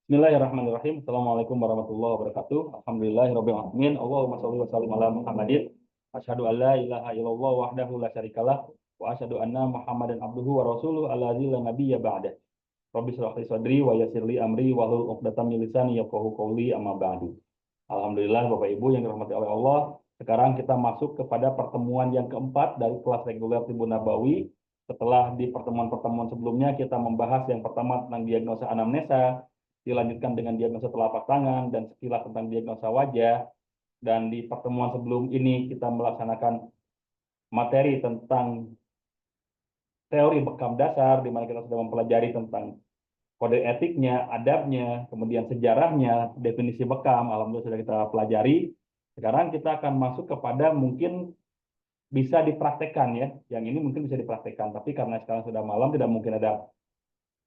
Bismillahirrahmanirrahim. Assalamualaikum warahmatullahi wabarakatuh. Alhamdulillahirabbil alamin. Allahumma shalli wa sallim ala Muhammadin. Asyhadu an la ilaha illallah wahdahu la syarikalah wa asyhadu anna Muhammadan abduhu wa rasuluhu alladzi la nabiyya ba'da. Rabbi shrah li sadri wa yassir li amri wahlul 'uqdatam min lisani yafqahu qawli amma ba'du. Alhamdulillah Bapak Ibu yang dirahmati oleh Allah. Sekarang kita masuk kepada pertemuan yang keempat dari kelas reguler Tibbun Nabawi. Setelah di pertemuan-pertemuan sebelumnya kita membahas yang pertama tentang diagnosa anamnesa, dilanjutkan dengan diagnosa telapak tangan dan sekilas tentang diagnosa wajah. Dan di pertemuan sebelum ini kita melaksanakan materi tentang teori bekam dasar, di mana kita sudah mempelajari tentang kode etiknya, adabnya, kemudian sejarahnya, definisi bekam, alhamdulillah sudah kita pelajari. Sekarang kita akan masuk kepada mungkin bisa dipraktekkan ya. Yang ini mungkin bisa dipraktekkan, tapi karena sekarang sudah malam tidak mungkin ada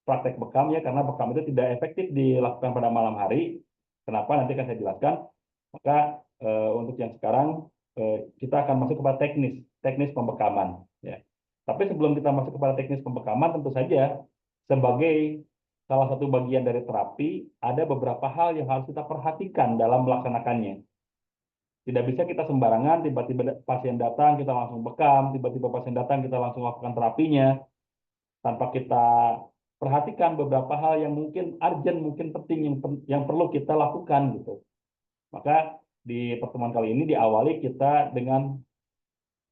praktek bekam ya, karena bekam itu tidak efektif dilakukan pada malam hari. Kenapa? Nanti akan saya jelaskan. Maka untuk yang sekarang kita akan masuk kepada teknis pembekaman. Ya. Tapi sebelum kita masuk kepada teknis pembekaman, tentu saja sebagai salah satu bagian dari terapi, ada beberapa hal yang harus kita perhatikan dalam melaksanakannya. Tidak bisa kita sembarangan, tiba-tiba pasien datang, kita langsung bekam, tiba-tiba pasien datang, kita langsung lakukan terapinya, tanpa kita perhatikan beberapa hal yang mungkin urgent, mungkin penting, yang perlu kita lakukan gitu. Maka di pertemuan kali ini diawali kita dengan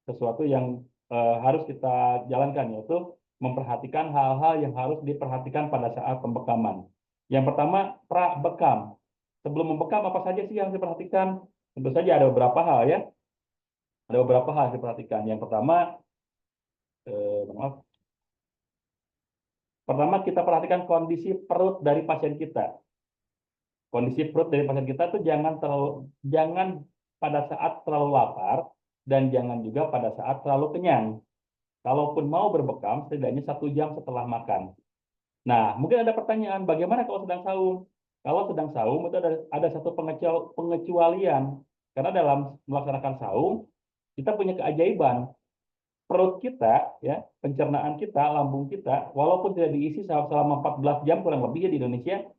sesuatu yang harus kita jalankan, yaitu memperhatikan hal-hal yang harus diperhatikan pada saat pembekaman. Yang pertama, pra-bekam. Sebelum membekam, apa saja sih yang diperhatikan? Tentu saja ada beberapa hal ya. Ada beberapa hal yang diperhatikan. Yang pertama, maaf. Pertama kita perhatikan kondisi perut dari pasien kita. Kondisi perut dari pasien kita itu jangan pada saat terlalu lapar dan jangan juga pada saat terlalu kenyang. Kalaupun mau berbekam, setidaknya 1 jam setelah makan. Nah, mungkin ada pertanyaan, bagaimana kalau sedang saum? Kalau sedang saum itu ada satu pengecualian. Karena dalam melaksanakan saum, kita punya keajaiban. Perut kita, ya, pencernaan kita, lambung kita, walaupun tidak diisi selama 14 jam kurang lebih ya di Indonesia,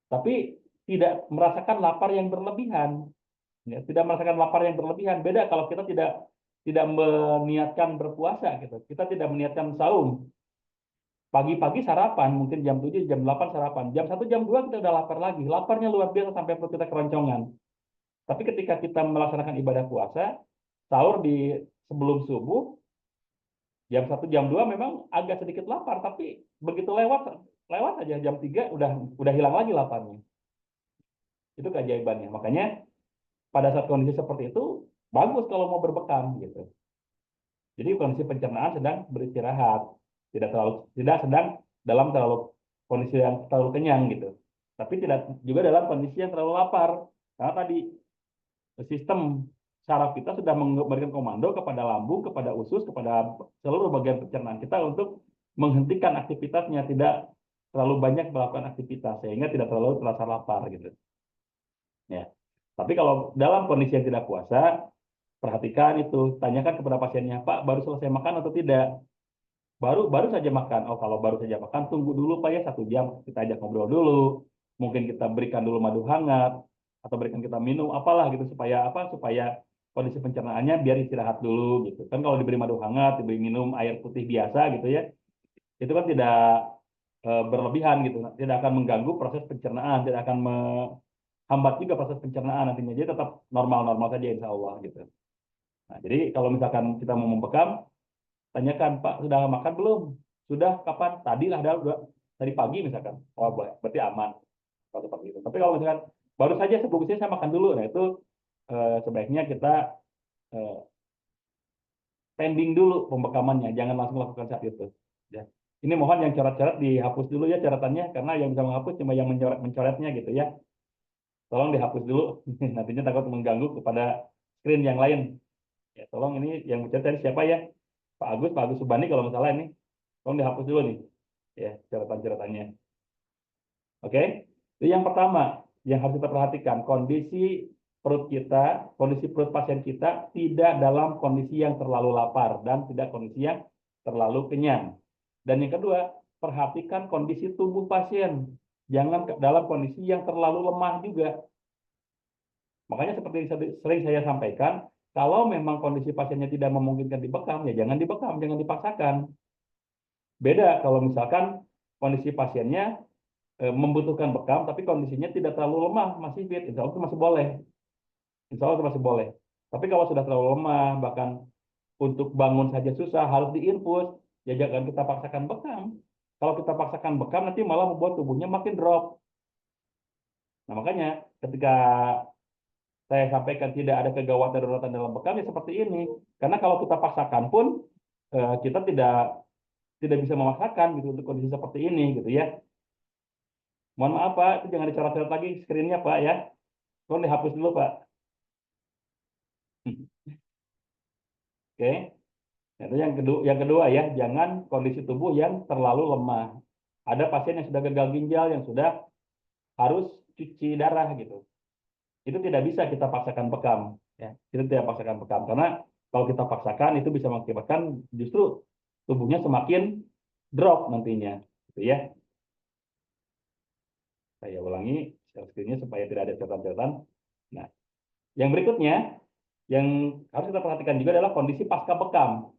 tapi tidak merasakan lapar yang berlebihan. Ya, tidak merasakan lapar yang berlebihan. Beda kalau kita tidak meniatkan berpuasa gitu. Kita tidak meniatkan saum. Pagi-pagi sarapan, mungkin jam 7, jam 8 sarapan. Jam 1, jam 2 kita udah lapar lagi. Laparnya luar biasa sampai perut kita keroncongan. Tapi ketika kita melaksanakan ibadah puasa, sahur di sebelum subuh, jam 1, jam 2 memang agak sedikit lapar, tapi begitu lewat lewat aja jam 3 udah hilang lagi laparnya. Itu keajaibannya. Makanya pada saat kondisi seperti itu bagus kalau mau berbekam gitu. Jadi kondisi pencernaan sedang beristirahat, tidak sedang dalam kondisi yang terlalu kenyang gitu. Tapi tidak juga dalam kondisi yang terlalu lapar. Karena tadi sistem saraf kita sudah memberikan komando kepada lambung, kepada usus, kepada seluruh bagian pencernaan kita untuk menghentikan aktivitasnya, tidak terlalu banyak melakukan aktivitas sehingga tidak terlalu terasa lapar gitu. Ya. Tapi kalau dalam kondisi yang tidak puasa, perhatikan itu, tanyakan kepada pasiennya, Pak, baru selesai makan atau tidak? Baru baru saja makan. Oh, kalau baru saja makan, tunggu dulu Pak ya 1 jam, kita ajak ngobrol dulu. Mungkin kita berikan dulu madu hangat atau berikan kita minum apalah gitu supaya apa? Supaya kondisi pencernaannya biar istirahat dulu gitu. Kan kalau diberi madu hangat, diberi minum air putih biasa gitu ya, itu kan tidak berlebihan gitu, tidak akan mengganggu proses pencernaan, tidak akan menghambat juga proses pencernaan nantinya. Jadi tetap normal-normal saja insya Allah gitu. Nah, jadi kalau misalkan kita mau membekam, tanyakan, Pak, sudah makan belum? Sudah, kapan? Tadi lah, dari pagi misalkan. Oh, berarti aman. Kalau seperti itu. Tapi kalau misalkan baru saja sebungkusnya saya makan dulu, nah itu sebaiknya kita eh, pending dulu pembekamannya, jangan langsung lakukan saat itu. Ya. Ini mohon yang coret-coret dihapus dulu ya caratannya, karena yang bisa menghapus cuma yang mencoretnya gitu ya. Tolong dihapus dulu, nantinya takut mengganggu kepada screen yang lain. Ya, tolong ini yang mencoret tadi siapa ya? Pak Agus Subani kalau nggak salah ini. Tolong dihapus dulu nih, ya catatan-catatannya. Oke, itu yang pertama yang harus kita perhatikan, kondisi perut pasien kita tidak dalam kondisi yang terlalu lapar dan tidak kondisi yang terlalu kenyang. Dan yang kedua, perhatikan kondisi tubuh pasien. jangan dalam kondisi yang terlalu lemah juga. Makanya seperti sering saya sampaikan, kalau memang kondisi pasiennya tidak memungkinkan dibekam, ya jangan dibekam, jangan dipaksakan. Beda kalau misalkan kondisi pasiennya membutuhkan bekam, tapi kondisinya tidak terlalu lemah, masih fit, insya Allah itu masih boleh. Insya Allah itu masih boleh. Tapi kalau sudah terlalu lemah, bahkan untuk bangun saja susah, harus diinfus, ya jangan kita paksakan bekam. Kalau kita paksakan bekam, nanti malah membuat tubuhnya makin drop. Nah, makanya ketika saya sampaikan tidak ada kegawatan daruratan dalam bekam, ya seperti ini. Karena kalau kita paksakan pun, kita tidak bisa memaksakan gitu untuk kondisi seperti ini gitu ya. Mohon maaf Pak, itu jangan dicoret-coret lagi screen-nya Pak ya. Tolong dihapus dulu Pak. Oke. Nah, itu yang kedua ya, jangan kondisi tubuh yang terlalu lemah. Ada pasien yang sudah gagal ginjal yang sudah harus cuci darah gitu. Itu tidak bisa kita paksakan bekam ya. Kita tidak paksakan bekam karena kalau kita paksakan itu bisa mengakibatkan justru tubuhnya semakin drop nantinya gitu ya. Saya ulangi share screen-nya supaya tidak ada catatan-catatan. Nah, yang berikutnya yang harus kita perhatikan juga adalah kondisi pasca bekam.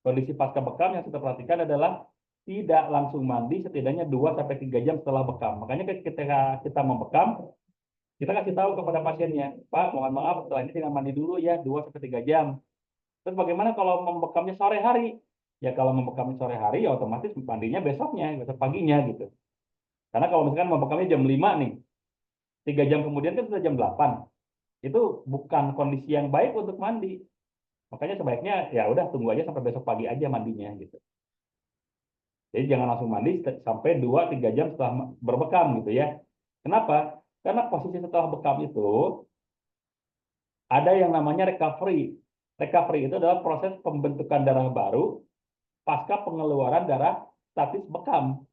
Kondisi pasca bekam yang kita perhatikan adalah tidak langsung mandi setidaknya 2 sampai 3 jam setelah bekam. Makanya ketika kita membekam, kita kasih tahu kepada pasiennya, Pak, mohon maaf setelah ini jangan mandi dulu ya 2 sampai 3 jam. Terus bagaimana kalau membekamnya sore hari? Ya kalau membekamnya sore hari ya otomatis mandinya besoknya, besok paginya gitu. Karena kalau misalkan membekamnya jam 5 nih, 3 jam kemudian kan sudah jam 8. Itu bukan kondisi yang baik untuk mandi. Makanya sebaiknya ya udah tunggu aja sampai besok pagi aja mandinya gitu. Jadi jangan langsung mandi sampai 2 3 jam setelah berbekam gitu ya. Kenapa? Karena posisi setelah bekam itu ada yang namanya recovery. Recovery itu adalah proses pembentukan darah baru pasca pengeluaran darah statis bekam.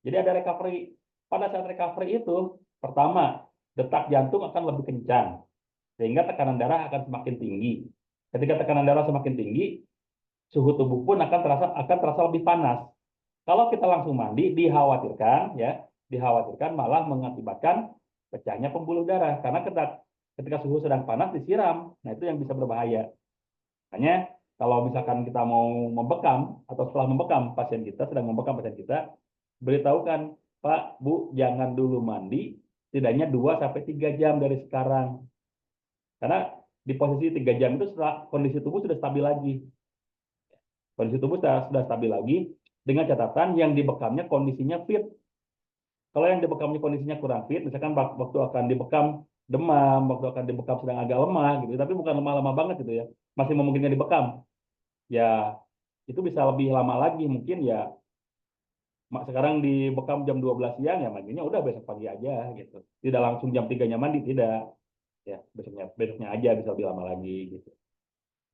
Jadi ada recovery. Pada saat recovery itu, pertama, detak jantung akan lebih kencang, sehingga tekanan darah akan semakin tinggi. Ketika tekanan darah semakin tinggi, suhu tubuh pun akan terasa lebih panas. Kalau kita langsung mandi, dikhawatirkan malah mengakibatkan pecahnya pembuluh darah karena ketika suhu sedang panas disiram. Nah, itu yang bisa berbahaya. Makanya kalau misalkan kita mau membekam atau setelah membekam pasien kita, sedang membekam pasien kita, beritahukan, Pak, Bu, jangan dulu mandi setidaknya 2 sampai 3 jam dari sekarang. Karena di posisi 3 jam itu setelah kondisi tubuh sudah stabil lagi. Kondisi tubuh sudah stabil lagi dengan catatan yang dibekamnya kondisinya fit. Kalau yang dibekamnya kondisinya kurang fit, misalkan waktu akan dibekam demam, waktu akan dibekam sedang agak lemah gitu, tapi bukan lemah-lemah banget gitu ya, masih memungkinkan dibekam, ya itu bisa lebih lama lagi mungkin ya. Sekarang dibekam jam 12 siang ya mandinya udah besok pagi aja gitu. Tidak langsung jam 3-nya mandi, tidak. Ya, besoknya aja bisa lebih lama lagi gitu.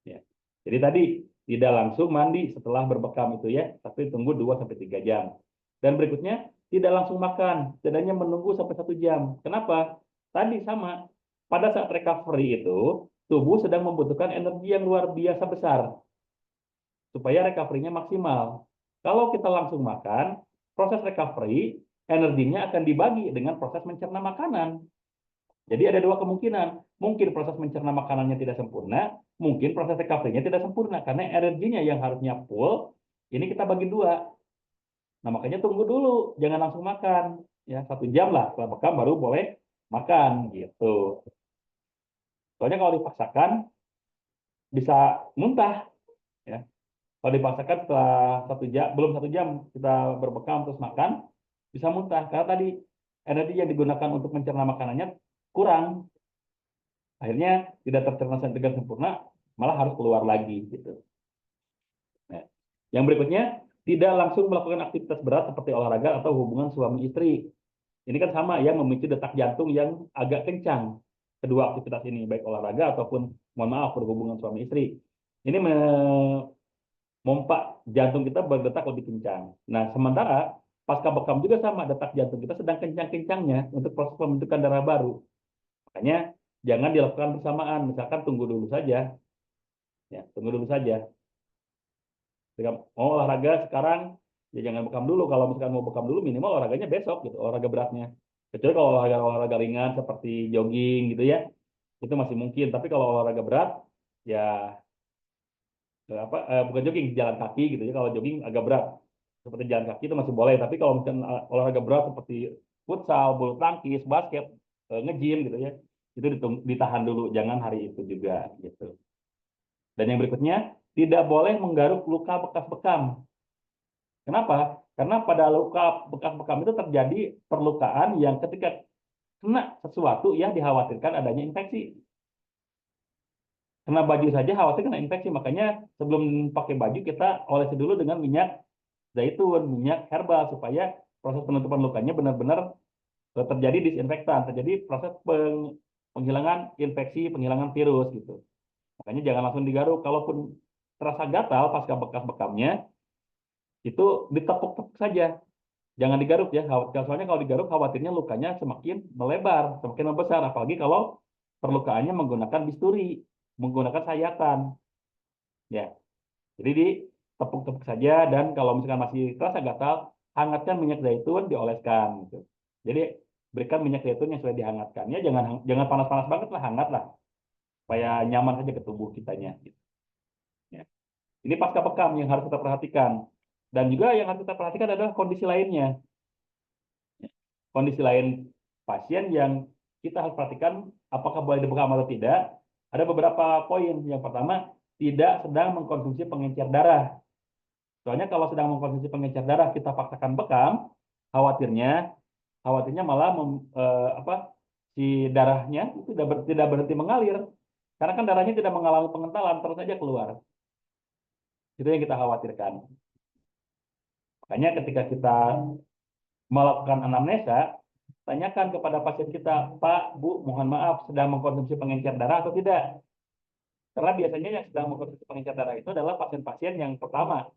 Ya. Jadi tadi tidak langsung mandi setelah berbekam itu ya, tapi tunggu 2 sampai 3 jam. Dan berikutnya tidak langsung makan, setidaknya menunggu sampai 1 jam. Kenapa? Tadi sama, pada saat recovery itu tubuh sedang membutuhkan energi yang luar biasa besar supaya recovery-nya maksimal. Kalau kita langsung makan, proses recovery energinya akan dibagi dengan proses mencerna makanan. Jadi ada dua kemungkinan. Mungkin proses mencerna makanannya tidak sempurna, mungkin proses recovery-nya tidak sempurna karena energinya yang harusnya full, ini kita bagi dua. Nah, makanya tunggu dulu, jangan langsung makan. Ya, 1 jam lah setelah bekam baru boleh makan gitu. Soalnya kalau dipaksakan bisa muntah. Ya. Kalau dipaksakan setelah 1 jam, belum 1 jam kita berbekam terus makan, bisa muntah. Karena tadi energi yang digunakan untuk mencerna makanannya kurang. Akhirnya tidak tercerna dengan sempurna, malah harus keluar lagi gitu. Nah, yang berikutnya tidak langsung melakukan aktivitas berat seperti olahraga atau hubungan suami istri. Ini kan sama ya, memicu detak jantung yang agak kencang. Kedua aktivitas ini baik olahraga ataupun mohon maaf berhubungan suami istri. Ini memompa jantung kita berdetak lebih kencang. Nah, sementara pasca bekam juga sama, detak jantung kita sedang kencang-kencangnya untuk proses pembentukan darah baru. Makanya jangan dilakukan bersamaan, misalkan tunggu dulu saja. Ya, tunggu dulu saja. Jika mau olahraga sekarang, Ya jangan bekam dulu. Kalau misalkan mau bekam dulu, minimal olahraganya besok gitu, olahraga beratnya. Kecuali kalau olahraga ringan seperti jogging gitu ya, itu masih mungkin. Tapi kalau olahraga berat, ya bukan jogging, jalan kaki gitu ya. Kalau jogging agak berat, seperti jalan kaki itu masih boleh. Tapi kalau misalkan olahraga berat seperti futsal, bulu tangkis, basket, nge-gym gitu ya, itu ditahan dulu, jangan hari itu juga gitu. Dan yang berikutnya, tidak boleh menggaruk luka bekas bekam. Kenapa? Karena pada luka bekas bekam itu terjadi perlukaan yang ketika kena sesuatu ya dikhawatirkan adanya infeksi. Kena baju saja khawatir kena infeksi, makanya sebelum pakai baju kita olesi dulu dengan minyak zaitun, minyak herbal supaya proses penutupan lukanya benar-benar terjadi disinfektan, terjadi proses penghilangan infeksi, penghilangan virus gitu. Makanya jangan langsung digaruk. Kalaupun terasa gatal pasca bekas bekamnya, itu ditepuk-tepuk saja. Jangan digaruk ya. Soalnya kalau digaruk khawatirnya lukanya semakin melebar, semakin membesar. Apalagi kalau perlukaannya menggunakan bisturi, menggunakan sayatan. Ya, jadi ditepuk-tepuk saja dan kalau misalkan masih terasa gatal, hangatkan minyak zaitun dioleskan gitu. Jadi berikan minyak zaitun yang sudah dihangatkan. Ya jangan jangan panas-panas banget lah, hangat lah supaya nyaman saja ke tubuh kitanya gitu. Ya. Ini pasca bekam yang harus kita perhatikan. Dan juga yang harus kita perhatikan adalah kondisi lainnya. Kondisi lain pasien yang kita harus perhatikan apakah boleh dibekam atau tidak. Ada beberapa poin. Yang pertama, tidak sedang mengkonsumsi pengencer darah. Soalnya kalau sedang mengkonsumsi pengencer darah kita paksakan bekam, khawatirnya khawatirnya malah si darahnya itu tidak berhenti mengalir. Karena kan darahnya tidak mengalami pengentalan, terus saja keluar. Itu yang kita khawatirkan. Makanya ketika kita melakukan anamnesa, tanyakan kepada pasien kita, Pak, Bu, mohon maaf, sedang mengkonsumsi pengencer darah atau tidak? Karena biasanya yang sedang mengkonsumsi pengencer darah itu adalah pasien-pasien yang pertama,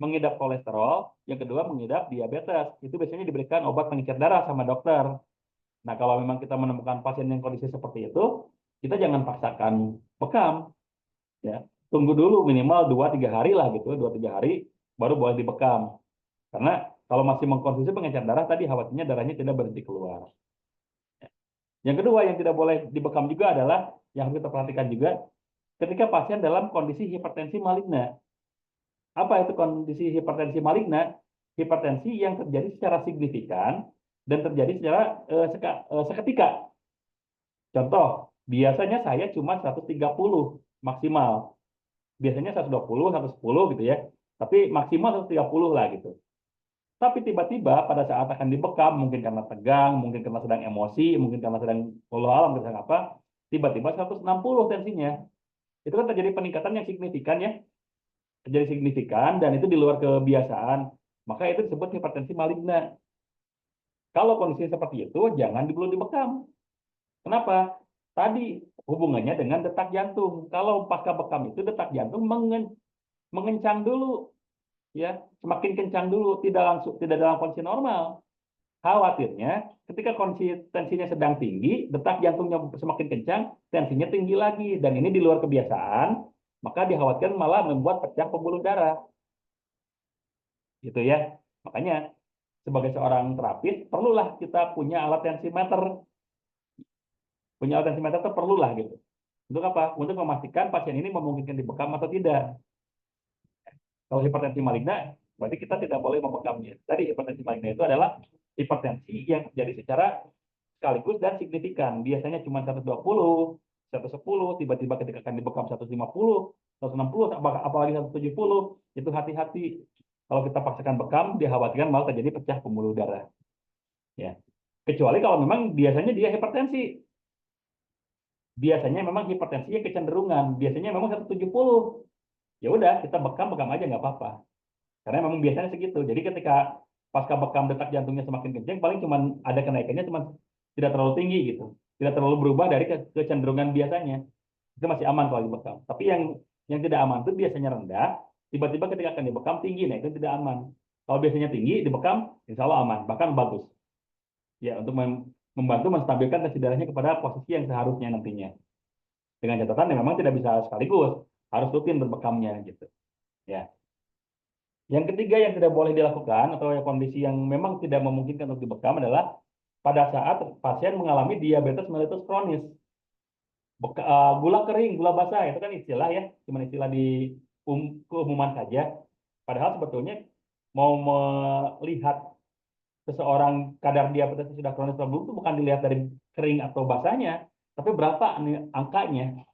mengidap kolesterol, yang kedua mengidap diabetes. Itu biasanya diberikan obat pengencer darah sama dokter. Nah, kalau memang kita menemukan pasien yang kondisi seperti itu, kita jangan paksakan bekam. Ya. Tunggu dulu minimal 2-3 hari lah gitu, 2-3 hari baru boleh dibekam. Karena kalau masih mengkonsumsi pengencer darah tadi khawatirnya darahnya tidak berhenti keluar. Yang kedua yang tidak boleh dibekam juga adalah yang harus kita perhatikan juga ketika pasien dalam kondisi hipertensi maligna. Apa itu kondisi hipertensi maligna? Hipertensi yang terjadi secara signifikan dan terjadi secara seketika. Contoh, biasanya saya cuma 130 maksimal. Biasanya 120, 110 gitu ya. Tapi maksimal 130 lah gitu. Tapi tiba-tiba pada saat akan dibekam, mungkin karena tegang, mungkin karena sedang emosi, mungkin karena sedang wallahu alam sedang apa, tiba-tiba 160 tensinya. Itu kan terjadi peningkatan yang signifikan ya, terjadi signifikan dan itu di luar kebiasaan. Maka itu disebut hipertensi maligna. Kalau kondisi seperti itu, jangan dulu dibekam. Kenapa? Tadi hubungannya dengan detak jantung. Kalau pasca bekam itu detak jantung mengencang dulu, ya, semakin kencang dulu, tidak dalam kondisi normal. Khawatirnya ketika tensinya sedang tinggi, detak jantungnya semakin kencang, tensinya tinggi lagi, dan ini di luar kebiasaan, maka dikhawatirkan malah membuat pecah pembuluh darah, gitu ya. Makanya sebagai seorang terapis, perlulah kita punya alat tensimeter, itu perlulah gitu. Untuk apa? Untuk memastikan pasien ini memungkinkan dibekam atau tidak. Kalau hipertensi maligna, berarti kita tidak boleh membekamnya. Tadi hipertensi maligna itu adalah hipertensi yang terjadi secara sekaligus dan signifikan. Biasanya cuma 120, 110, tiba-tiba ketika akan dibekam 150, 160, apalagi 170, itu hati-hati. Kalau kita paksakan bekam, dikhawatirkan malah terjadi pecah pembuluh darah. Ya. Kecuali kalau memang biasanya dia hipertensi. Biasanya memang hipertensinya kecenderungan. Biasanya memang 170. Ya udah, kita bekam aja nggak apa-apa. Karena memang biasanya segitu. Jadi ketika pasca bekam detak jantungnya semakin kencang, paling cuma ada kenaikannya cuma tidak terlalu tinggi gitu. Tidak terlalu berubah dari kecenderungan biasanya. Itu masih aman kalau dibekam. Tapi yang tidak aman itu biasanya rendah, tiba-tiba ketika akan dibekam tinggi, nah itu tidak aman. Kalau biasanya tinggi, dibekam, insya Allah aman, bahkan bagus. Ya, untuk membantu menstabilkan tensi darahnya kepada posisi yang seharusnya nantinya. Dengan catatan yang memang tidak bisa sekaligus, harus rutin berbekamnya gitu. Ya. Yang ketiga yang tidak boleh dilakukan atau kondisi yang memang tidak memungkinkan untuk dibekam adalah pada saat pasien mengalami diabetes mellitus kronis. Gula kering, gula basah itu kan istilah ya, cuma istilah di keumuman saja. Padahal sebetulnya mau melihat seseorang kadar diabetes sudah kronis atau belum itu bukan dilihat dari kering atau basahnya, tapi berapa angkanya.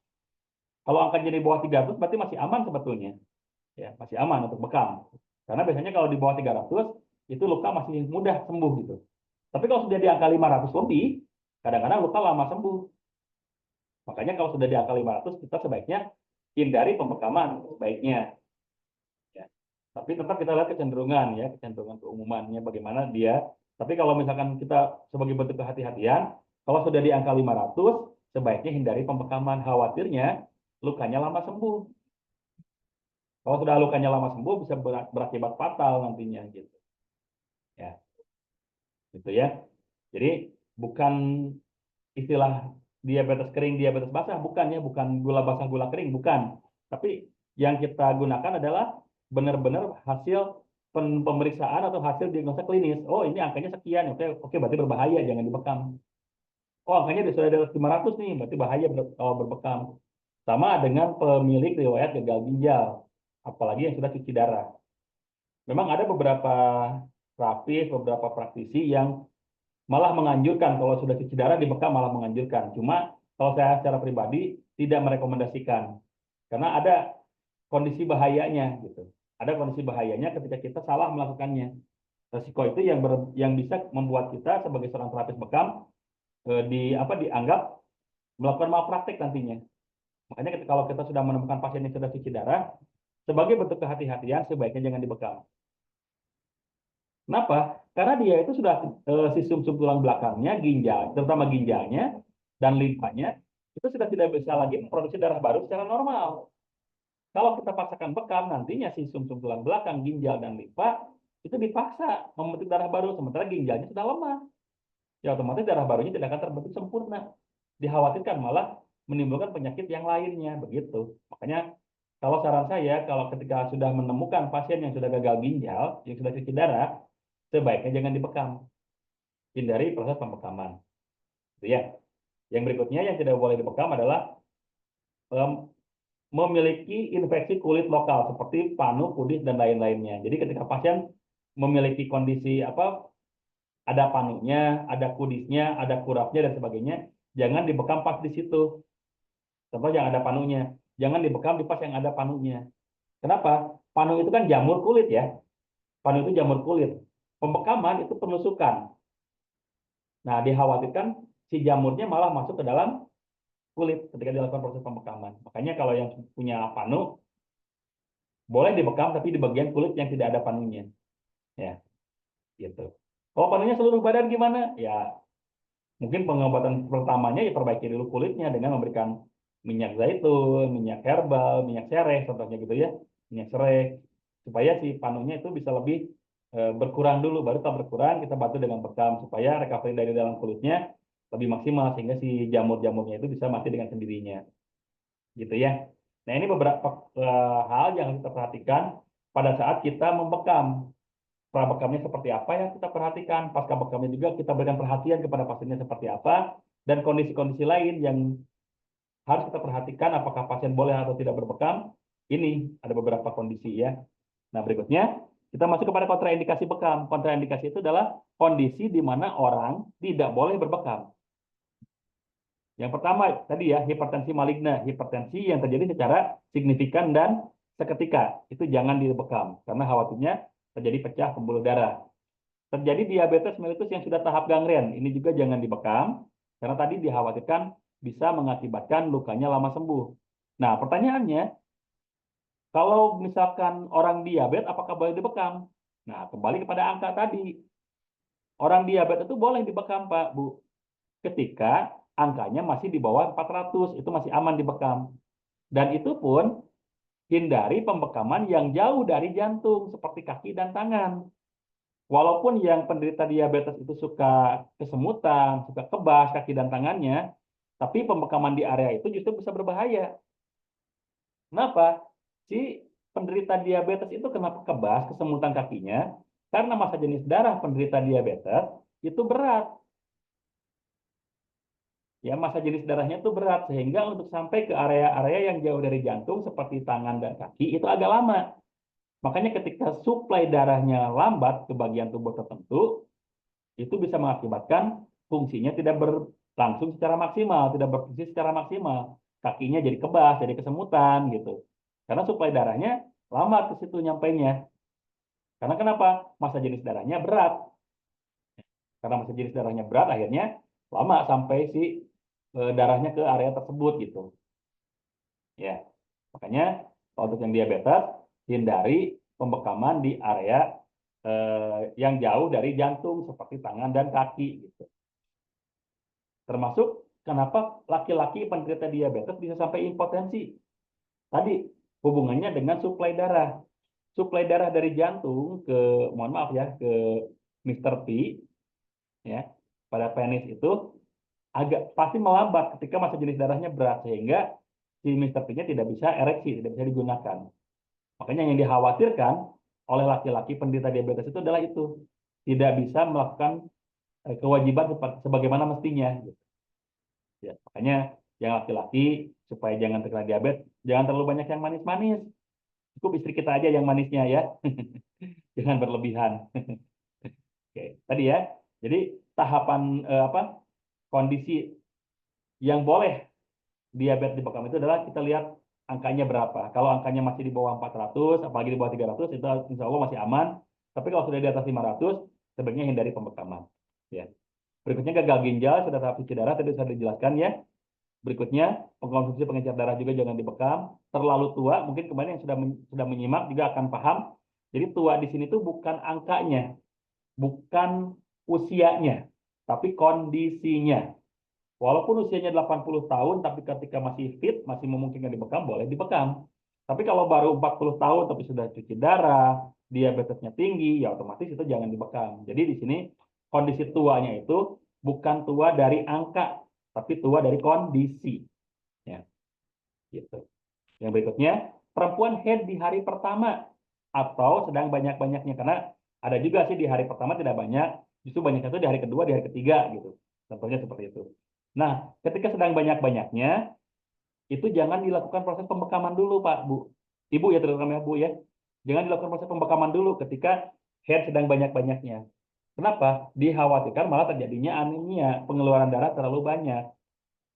Kalau angkanya di bawah 300 berarti masih aman sebetulnya. Ya, masih aman untuk bekam. Karena biasanya kalau di bawah 300 itu luka masih mudah sembuh gitu. Tapi kalau sudah di angka 500 lebih, kadang-kadang luka lama sembuh. Makanya kalau sudah di angka 500 kita sebaiknya hindari pembekaman sebaiknya. Ya. Tapi tetap kita lihat kecenderungan ya, kecenderungan keumumannya bagaimana dia. Tapi kalau misalkan kita sebagai bentuk kehati-hatian, kalau sudah di angka 500, sebaiknya hindari pembekaman. Khawatirnya lukanya lama sembuh. Kalau sudah lukanya lama sembuh bisa berakibat fatal nantinya gitu. Ya, gitu ya. Jadi bukan istilah diabetes kering, diabetes basah, bukan ya, bukan gula basah, gula kering, bukan. Tapi yang kita gunakan adalah benar-benar hasil pemeriksaan atau hasil diagnosa klinis. Oh, ini angkanya sekian, oke, oke berarti berbahaya, jangan dibekam. Oh, angkanya sudah di atas 500 nih, berarti bahaya berbekam. Sama dengan pemilik riwayat gagal ginjal, apalagi yang sudah cuci darah. Memang ada beberapa terapis, beberapa praktisi yang malah menganjurkan kalau sudah cuci darah dibekam malah menganjurkan. Cuma kalau saya secara pribadi tidak merekomendasikan karena ada kondisi bahayanya gitu. Ada kondisi bahayanya ketika kita salah melakukannya. Resiko itu yang bisa membuat kita sebagai seorang terapis bekam dianggap melakukan malpraktek nantinya. Makanya kalau kita sudah menemukan pasien yang sudah cuci darah, sebagai bentuk kehati-hatian sebaiknya jangan dibekam. Kenapa? Karena dia itu sudah sistem tulang belakangnya, ginjal, terutama ginjalnya dan limfanya itu sudah tidak bisa lagi memproduksi darah baru secara normal. Kalau kita paksakan bekam, nantinya sistem tulang belakang, ginjal dan limfa itu dipaksa membentuk darah baru, sementara ginjalnya sudah lemah. Ya otomatis darah barunya tidak akan terbentuk sempurna. Dikhawatirkan malah menimbulkan penyakit yang lainnya, begitu. Makanya kalau saran saya, kalau ketika sudah menemukan pasien yang sudah gagal ginjal, yang sudah cuci darah, sebaiknya jangan dibekam. Hindari proses pembekaman. Itu ya. Yang berikutnya yang tidak boleh dibekam adalah memiliki infeksi kulit lokal seperti panu, kudis dan lain-lainnya. Jadi ketika pasien memiliki kondisi ada panunya, ada kudisnya, ada kurapnya dan sebagainya, jangan dibekam pas di situ. Contoh yang ada panunya, jangan dibekam di pas yang ada panunya. Kenapa? Panu itu kan jamur kulit ya. Panu itu jamur kulit. Pembekaman itu penusukan. Nah, dikhawatirkan si jamurnya malah masuk ke dalam kulit ketika dilakukan proses pembekaman. Makanya kalau yang punya panu, boleh dibekam tapi di bagian kulit yang tidak ada panunya. Ya, gitu. Kalau panunya seluruh badan gimana? Ya, mungkin pengobatan pertamanya ya perbaiki dulu kulitnya dengan memberikan minyak zaitun, minyak herbal, minyak sereh, contohnya gitu ya. Minyak sereh, supaya si panunya itu bisa lebih berkurang dulu. Baru kalau berkurang, kita bantu dengan bekam supaya recovery dari dalam kulitnya lebih maksimal sehingga si jamur-jamurnya itu bisa mati dengan sendirinya gitu ya. Nah, ini beberapa hal yang harus kita perhatikan pada saat kita membekam. Prabekamnya seperti apa yang kita perhatikan, pasca bekamnya juga kita berikan perhatian kepada pasiennya seperti apa, dan kondisi-kondisi lain yang harus kita perhatikan apakah pasien boleh atau tidak berbekam. Ini ada beberapa kondisi ya. Nah, berikutnya kita masuk kepada kontraindikasi bekam. Kontraindikasi itu adalah kondisi di mana orang tidak boleh berbekam. Yang pertama tadi ya, hipertensi maligna, hipertensi yang terjadi secara signifikan dan seketika. Itu jangan dibekam karena khawatirnya terjadi pecah pembuluh darah. Terjadi diabetes mellitus yang sudah tahap gangren, ini juga jangan dibekam karena tadi dikhawatirkan bisa mengakibatkan lukanya lama sembuh. Nah, pertanyaannya, kalau misalkan orang diabetes apakah boleh dibekam? Nah, kembali kepada angka tadi. Orang diabetes itu boleh dibekam, Pak, Bu. Ketika angkanya masih di bawah 400, itu masih aman dibekam. Dan itu pun hindari pembekaman yang jauh dari jantung, seperti kaki dan tangan. Walaupun yang penderita diabetes itu suka kesemutan, suka kebas kaki dan tangannya, tapi pembekaman di area itu justru bisa berbahaya. Kenapa? Si penderita diabetes itu kenapa kebas, kesemutan kakinya? Karena massa jenis darah penderita diabetes itu berat. Ya, massa jenis darahnya itu berat sehingga untuk sampai ke area-area yang jauh dari jantung seperti tangan dan kaki itu agak lama. Makanya ketika suplai darahnya lambat ke bagian tubuh tertentu, itu bisa mengakibatkan fungsinya tidak berlangsung secara maksimal, tidak berfungsi secara maksimal. Kakinya jadi kebas, jadi kesemutan gitu. Karena suplai darahnya lama ke situ nyampainya. Karena kenapa? Massa jenis darahnya berat. Karena massa jenis darahnya berat, akhirnya lama sampai si darahnya ke area tersebut gitu. Ya, makanya untuk yang diabetes hindari pembekaman di area yang jauh dari jantung seperti tangan dan kaki gitu. Termasuk kenapa laki-laki penderita diabetes bisa sampai impotensi. Tadi hubungannya dengan suplai darah. Suplai darah dari jantung ke, mohon maaf ya, ke Mr. P, ya, pada penis itu agak pasti melambat ketika massa jenis darahnya berat sehingga si Mr. P-nya tidak bisa ereksi, tidak bisa digunakan. Makanya yang dikhawatirkan oleh laki-laki penderita diabetes itu adalah itu tidak bisa melakukan kewajiban sebagaimana mestinya. Ya, makanya yang laki-laki supaya jangan terkena diabetes, jangan terlalu banyak yang manis-manis. Cukup istri kita aja yang manisnya ya, jangan berlebihan. Oke, tadi ya. Jadi tahapan kondisi yang boleh diabetes dibekam itu adalah kita lihat angkanya berapa. Kalau angkanya masih di bawah 400, apalagi di bawah 300, itu insya Allah masih aman. Tapi kalau sudah di atas 500, sebaiknya hindari pembekaman. Ya. Berikutnya gagal ginjal, sudah tahap cuci darah, tadi sudah dijelaskan ya. Berikutnya, pengkonsumsi pengencer darah juga jangan dibekam. Terlalu tua, mungkin kemarin yang sudah menyimak juga akan paham. Jadi tua di sini tuh bukan angkanya, bukan usianya, tapi kondisinya. Walaupun usianya 80 tahun, tapi ketika masih fit, masih memungkinkan dibekam, boleh dibekam. Tapi kalau baru 40 tahun, tapi sudah cuci darah, diabetesnya tinggi, ya otomatis itu jangan dibekam. Jadi di sini kondisi tuanya itu bukan tua dari angka, tapi tua dari kondisi. Ya, gitu. Yang berikutnya, perempuan head di hari pertama atau sedang banyak-banyaknya. Karena ada juga sih di hari pertama tidak banyak, justru banyaknya itu di hari kedua, di hari ketiga gitu. Contohnya seperti itu. Nah, ketika sedang banyak-banyaknya, itu jangan dilakukan proses pembekaman dulu, Pak, Bu. Ibu ya, terutama ya, Bu ya. Jangan dilakukan proses pembekaman dulu ketika head sedang banyak-banyaknya. Kenapa? Dikhawatirkan malah terjadinya anemia, pengeluaran darah terlalu banyak.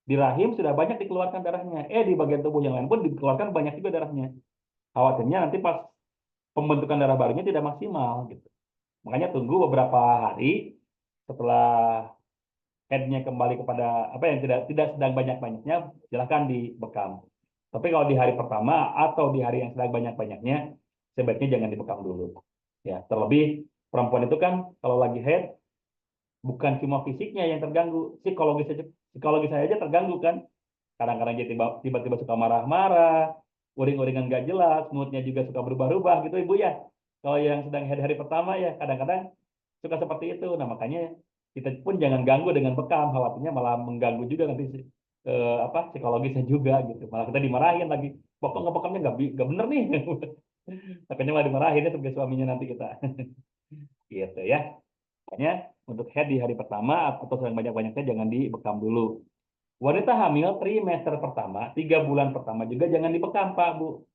Di rahim sudah banyak dikeluarkan darahnya. Di bagian tubuh yang lain pun dikeluarkan banyak juga darahnya. Khawatirnya nanti pas pembentukan darah barunya tidak maksimal gitu. Makanya tunggu beberapa hari setelah headnya kembali kepada apa yang tidak sedang banyak-banyaknya, silahkan dibekam. Tapi kalau di hari pertama atau di hari yang sedang banyak-banyaknya, sebaiknya jangan dibekam dulu. Ya, terlebih perempuan itu kan kalau lagi head bukan cuma fisiknya yang terganggu, psikologis saya aja terganggu kan. Kadang-kadang dia tiba-tiba suka marah-marah, uring-uringan gak jelas, moodnya juga suka berubah-ubah gitu Ibu ya. Kalau yang sedang head hari pertama ya kadang-kadang suka seperti itu. Nah makanya kita pun jangan ganggu dengan bekam, khawatirnya malah mengganggu juga nanti psikologisnya juga gitu. Malah kita dimarahin lagi, pokok ngebekamnya nggak bener nih. Takutnya malah dimarahin ya sebagai suaminya nanti kita. Gitu ya. Makanya untuk head di hari pertama atau sedang banyak-banyaknya jangan dibekam dulu. Wanita hamil trimester pertama, 3 bulan pertama juga jangan dibekam, Pak, Bu.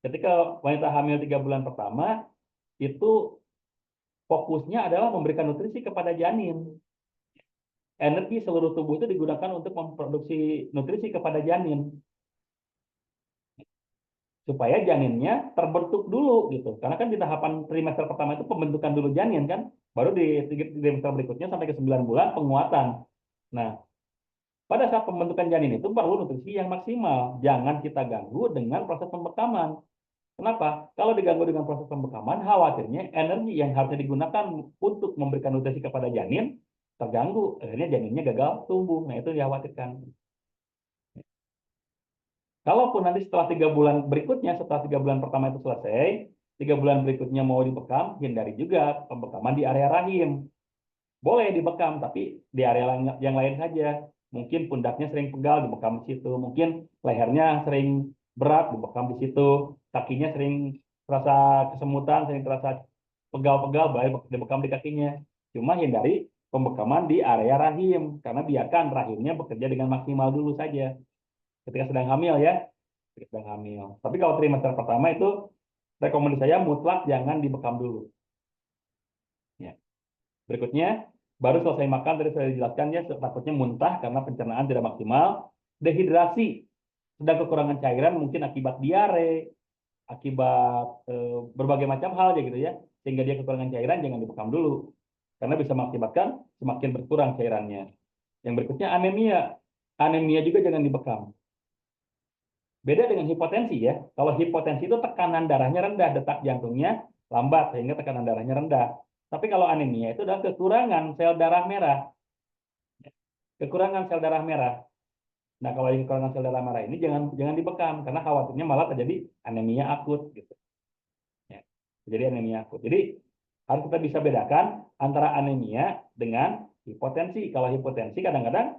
Ketika wanita hamil 3 bulan pertama, itu fokusnya adalah memberikan nutrisi kepada janin. Energi seluruh tubuh itu digunakan untuk memproduksi nutrisi kepada janin. Supaya janinnya terbentuk dulu gitu. Karena kan di tahapan trimester pertama itu pembentukan dulu janin kan, baru di trimester berikutnya sampai ke 9 bulan penguatan. Nah, pada saat pembentukan janin itu perlu nutrisi yang maksimal. Jangan kita ganggu dengan proses pembekaman. Kenapa? Kalau diganggu dengan proses pembekaman, khawatirnya energi yang harusnya digunakan untuk memberikan nutrisi kepada janin terganggu. Akhirnya janinnya gagal tumbuh. Nah, itu dikhawatirkan. Kalaupun nanti setelah 3 bulan berikutnya, setelah 3 bulan pertama itu selesai, 3 bulan berikutnya mau dibekam, hindari juga pembekaman di area rahim. Boleh dibekam, tapi di area yang lain saja. Mungkin pundaknya sering pegal, dibekam di situ. Mungkin lehernya sering berat, dibekam di situ. Kakinya sering terasa kesemutan, sering terasa pegal-pegal, baik dibekam di kakinya. Cuma hindari pembekaman di area rahim, karena biarkan rahimnya bekerja dengan maksimal dulu saja. Ketika sedang hamil ya, ketika sedang hamil. Tapi kalau trimester pertama itu, rekomendasi saya mutlak jangan dibekam dulu. Ya. Berikutnya, baru selesai makan, tadi saya jelaskan ya, takutnya muntah karena pencernaan tidak maksimal. Dehidrasi, sedang kekurangan cairan mungkin akibat diare, akibat berbagai macam hal ya gitu ya, sehingga dia kekurangan cairan, jangan dibekam dulu karena bisa mengakibatkan semakin berkurang cairannya. Yang berikutnya anemia. Anemia juga jangan dibekam. Beda dengan hipotensi ya. Kalau hipotensi itu tekanan darahnya rendah, detak jantungnya lambat sehingga tekanan darahnya rendah. Tapi kalau anemia itu adalah kekurangan sel darah merah. Kekurangan sel darah merah. Nah, kalau yang kekurangan sel darah merah ini jangan dibekam karena khawatirnya malah terjadi anemia akut gitu. Ya. Jadi anemia akut. Jadi harus kita bisa bedakan antara anemia dengan hipotensi. Kalau hipotensi kadang-kadang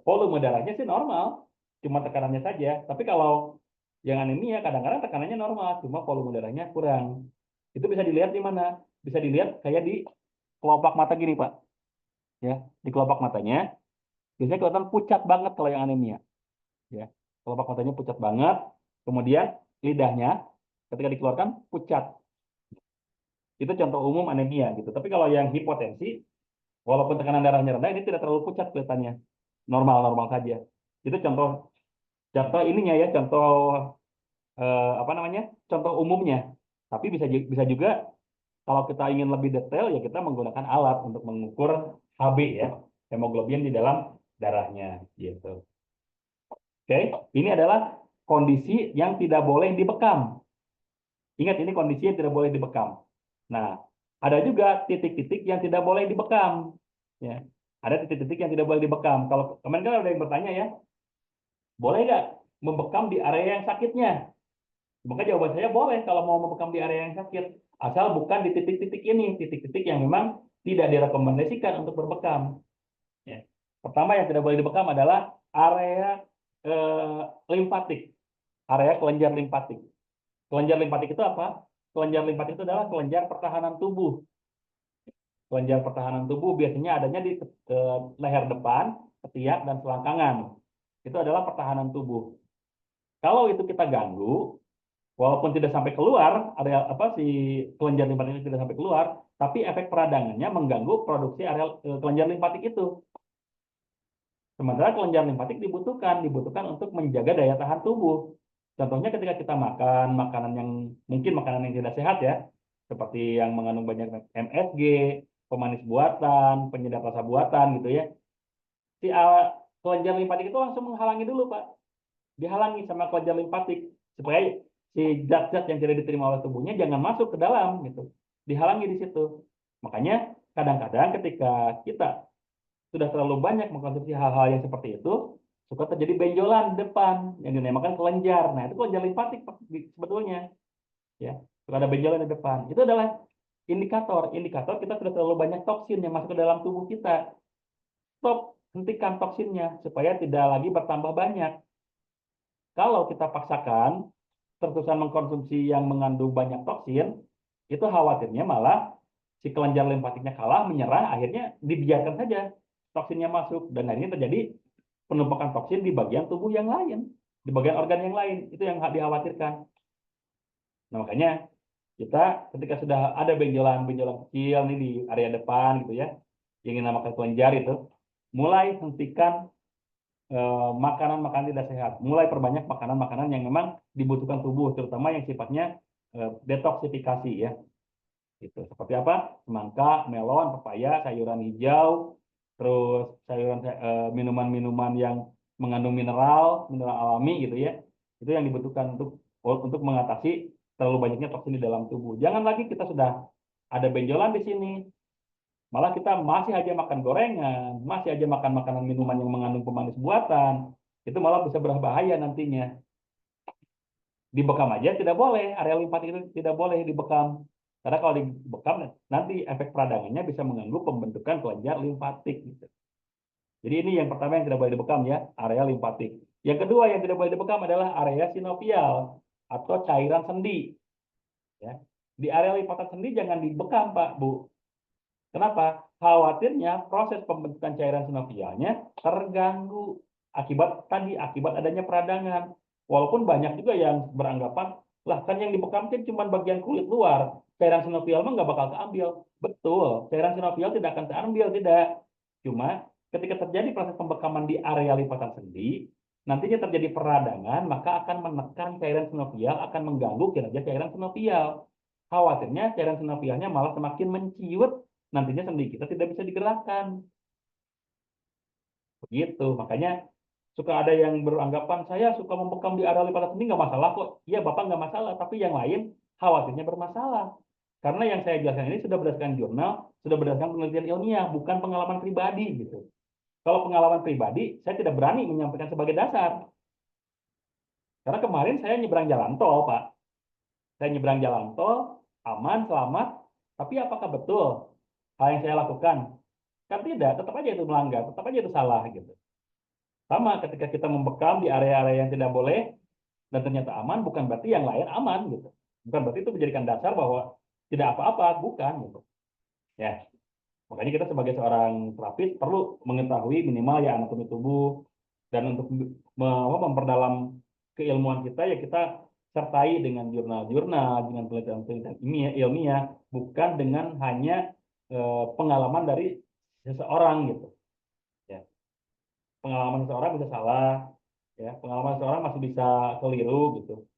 volume darahnya sih normal, cuma tekanannya saja. Tapi kalau yang anemia kadang-kadang tekanannya normal, cuma volume darahnya kurang. Itu bisa dilihat di mana? Bisa dilihat kayak di kelopak mata gini, Pak. Ya, di kelopak matanya biasanya kelihatan pucat banget kalau yang anemia. Ya, kelopak matanya pucat banget. Kemudian lidahnya ketika dikeluarkan pucat. Itu contoh umum anemia gitu. Tapi kalau yang hipotensi, walaupun tekanan darahnya rendah, ini tidak terlalu pucat kelihatannya. Normal-normal saja. Itu contoh contoh ininya ya, contoh apa namanya? Contoh umumnya. Tapi bisa juga kalau kita ingin lebih detail ya kita menggunakan alat untuk mengukur HB ya, hemoglobin di dalam darahnya gitu. Oke, ini adalah kondisi yang tidak boleh dibekam. Ingat ini kondisi yang tidak boleh dibekam. Nah, ada juga titik-titik yang tidak boleh dibekam. Ya, ada titik-titik yang tidak boleh dibekam. Kalau kemarin kan ada yang bertanya ya, boleh nggak membekam di area yang sakitnya? Maka jawaban saya boleh kalau mau membekam di area yang sakit, asal bukan di titik-titik ini, titik-titik yang memang tidak direkomendasikan untuk berbekam. Ya. Pertama yang tidak boleh dibekam adalah area limfatik, area kelenjar limfatik. Kelenjar limfatik itu apa? Kelenjar limfatik itu adalah kelenjar pertahanan tubuh. Kelenjar pertahanan tubuh biasanya adanya di leher depan, ketiak, dan selangkangan. Itu adalah pertahanan tubuh. Kalau itu kita ganggu, walaupun tidak sampai keluar, area apa si kelenjar limfatik itu tidak sampai keluar, tapi efek peradangannya mengganggu produksi area kelenjar limfatik itu. Sementara kelenjar limfatik dibutuhkan untuk menjaga daya tahan tubuh. Contohnya ketika kita makan makanan yang mungkin makanan yang tidak sehat ya, seperti yang mengandung banyak MSG, pemanis buatan, penyedap rasa buatan gitu ya. Si kelenjar limfatik itu langsung menghalangi dulu, Pak. Dihalangi sama kelenjar limfatik supaya si zat-zat yang tidak diterima oleh tubuhnya jangan masuk ke dalam gitu. Dihalangi di situ. Makanya kadang-kadang ketika kita sudah terlalu banyak mengkonsumsi hal-hal yang seperti itu, suka terjadi benjolan di depan yang dinamakan kelenjar. Nah, itu kelenjar limfatik sebetulnya, ya. Suka ada benjolan di depan. Itu adalah indikator kita sudah terlalu banyak toksin yang masuk ke dalam tubuh kita. Stop, hentikan toksinnya supaya tidak lagi bertambah banyak. Kalau kita paksakan terus-terusan mengkonsumsi yang mengandung banyak toksin, itu khawatirnya malah si kelenjar limfatiknya kalah, menyerah, akhirnya dibiarkan saja toksinnya masuk dan akhirnya terjadi penumpukan toksin di bagian tubuh yang lain, di bagian organ yang lain. Itu yang dikhawatirkan. Nah, makanya kita ketika sudah ada benjolan-benjolan kecil nih di area depan gitu ya, yang dinamakan kelenjar itu, mulai hentikan makanan-makanan tidak sehat. Mulai perbanyak makanan-makanan yang memang dibutuhkan tubuh, terutama yang sifatnya detoksifikasi ya. Gitu. Seperti apa? Semangka, melon, pepaya, sayuran hijau, terus sayuran minuman-minuman yang mengandung mineral alami gitu ya. Itu yang dibutuhkan untuk mengatasi terlalu banyaknya toksin di dalam tubuh. Jangan lagi kita sudah ada benjolan di sini, malah kita masih aja makan gorengan, masih aja makan makanan minuman yang mengandung pemanis buatan, itu malah bisa berbahaya nantinya. Dibekam aja tidak boleh, area limfatik itu tidak boleh dibekam. Karena kalau dibekam nanti efek peradangannya bisa mengganggu pembentukan kelenjar limfatik gitu. Jadi ini yang pertama yang tidak boleh dibekam ya, area limfatik. Yang kedua yang tidak boleh dibekam adalah area sinovial atau cairan sendi. Ya. Di area lipatan sendi jangan dibekam, Pak, Bu. Kenapa? Khawatirnya proses pembentukan cairan sinovialnya terganggu akibat adanya peradangan. Walaupun banyak juga yang beranggapan, lah kan yang dibekam kan cuma bagian kulit luar, cairan sinovial mah nggak bakal keambil. Betul, cairan sinovial tidak akan terambil, tidak. Cuma ketika terjadi proses pembekaman di area lipatan sendi, nantinya terjadi peradangan, maka akan menekan cairan sinovial, akan mengganggu kinerja cairan sinovial. Khawatirnya cairan sinovialnya malah semakin menciut, nantinya sendi kita tidak bisa digerakkan. Begitu, makanya suka ada yang beranggapan saya suka membekam di area lipatan sendi nggak masalah kok. Iya, Bapak nggak masalah, tapi yang lain khawatirnya bermasalah. Karena yang saya jelaskan ini sudah berdasarkan jurnal, sudah berdasarkan penelitian ilmiah, bukan pengalaman pribadi gitu. Kalau pengalaman pribadi, saya tidak berani menyampaikan sebagai dasar. Karena kemarin saya nyebrang jalan tol, Pak. Saya nyebrang jalan tol, aman, selamat, tapi apakah betul hal yang saya lakukan? Kan tidak, tetap aja itu melanggar, tetap aja itu salah gitu. Sama ketika kita membekam di area-area yang tidak boleh dan ternyata aman, bukan berarti yang lain aman gitu. Bukan berarti itu menjadikan dasar bahwa tidak apa-apa, bukan gitu. Ya, makanya kita sebagai seorang terapis perlu mengetahui minimal ya anatomi tubuh, dan untuk memperdalam keilmuan kita ya kita sertai dengan jurnal-jurnal, dengan penelitian-penelitian ilmiah, bukan dengan hanya pengalaman dari seseorang gitu. Ya, pengalaman seseorang bisa salah, ya pengalaman seseorang masih bisa keliru gitu.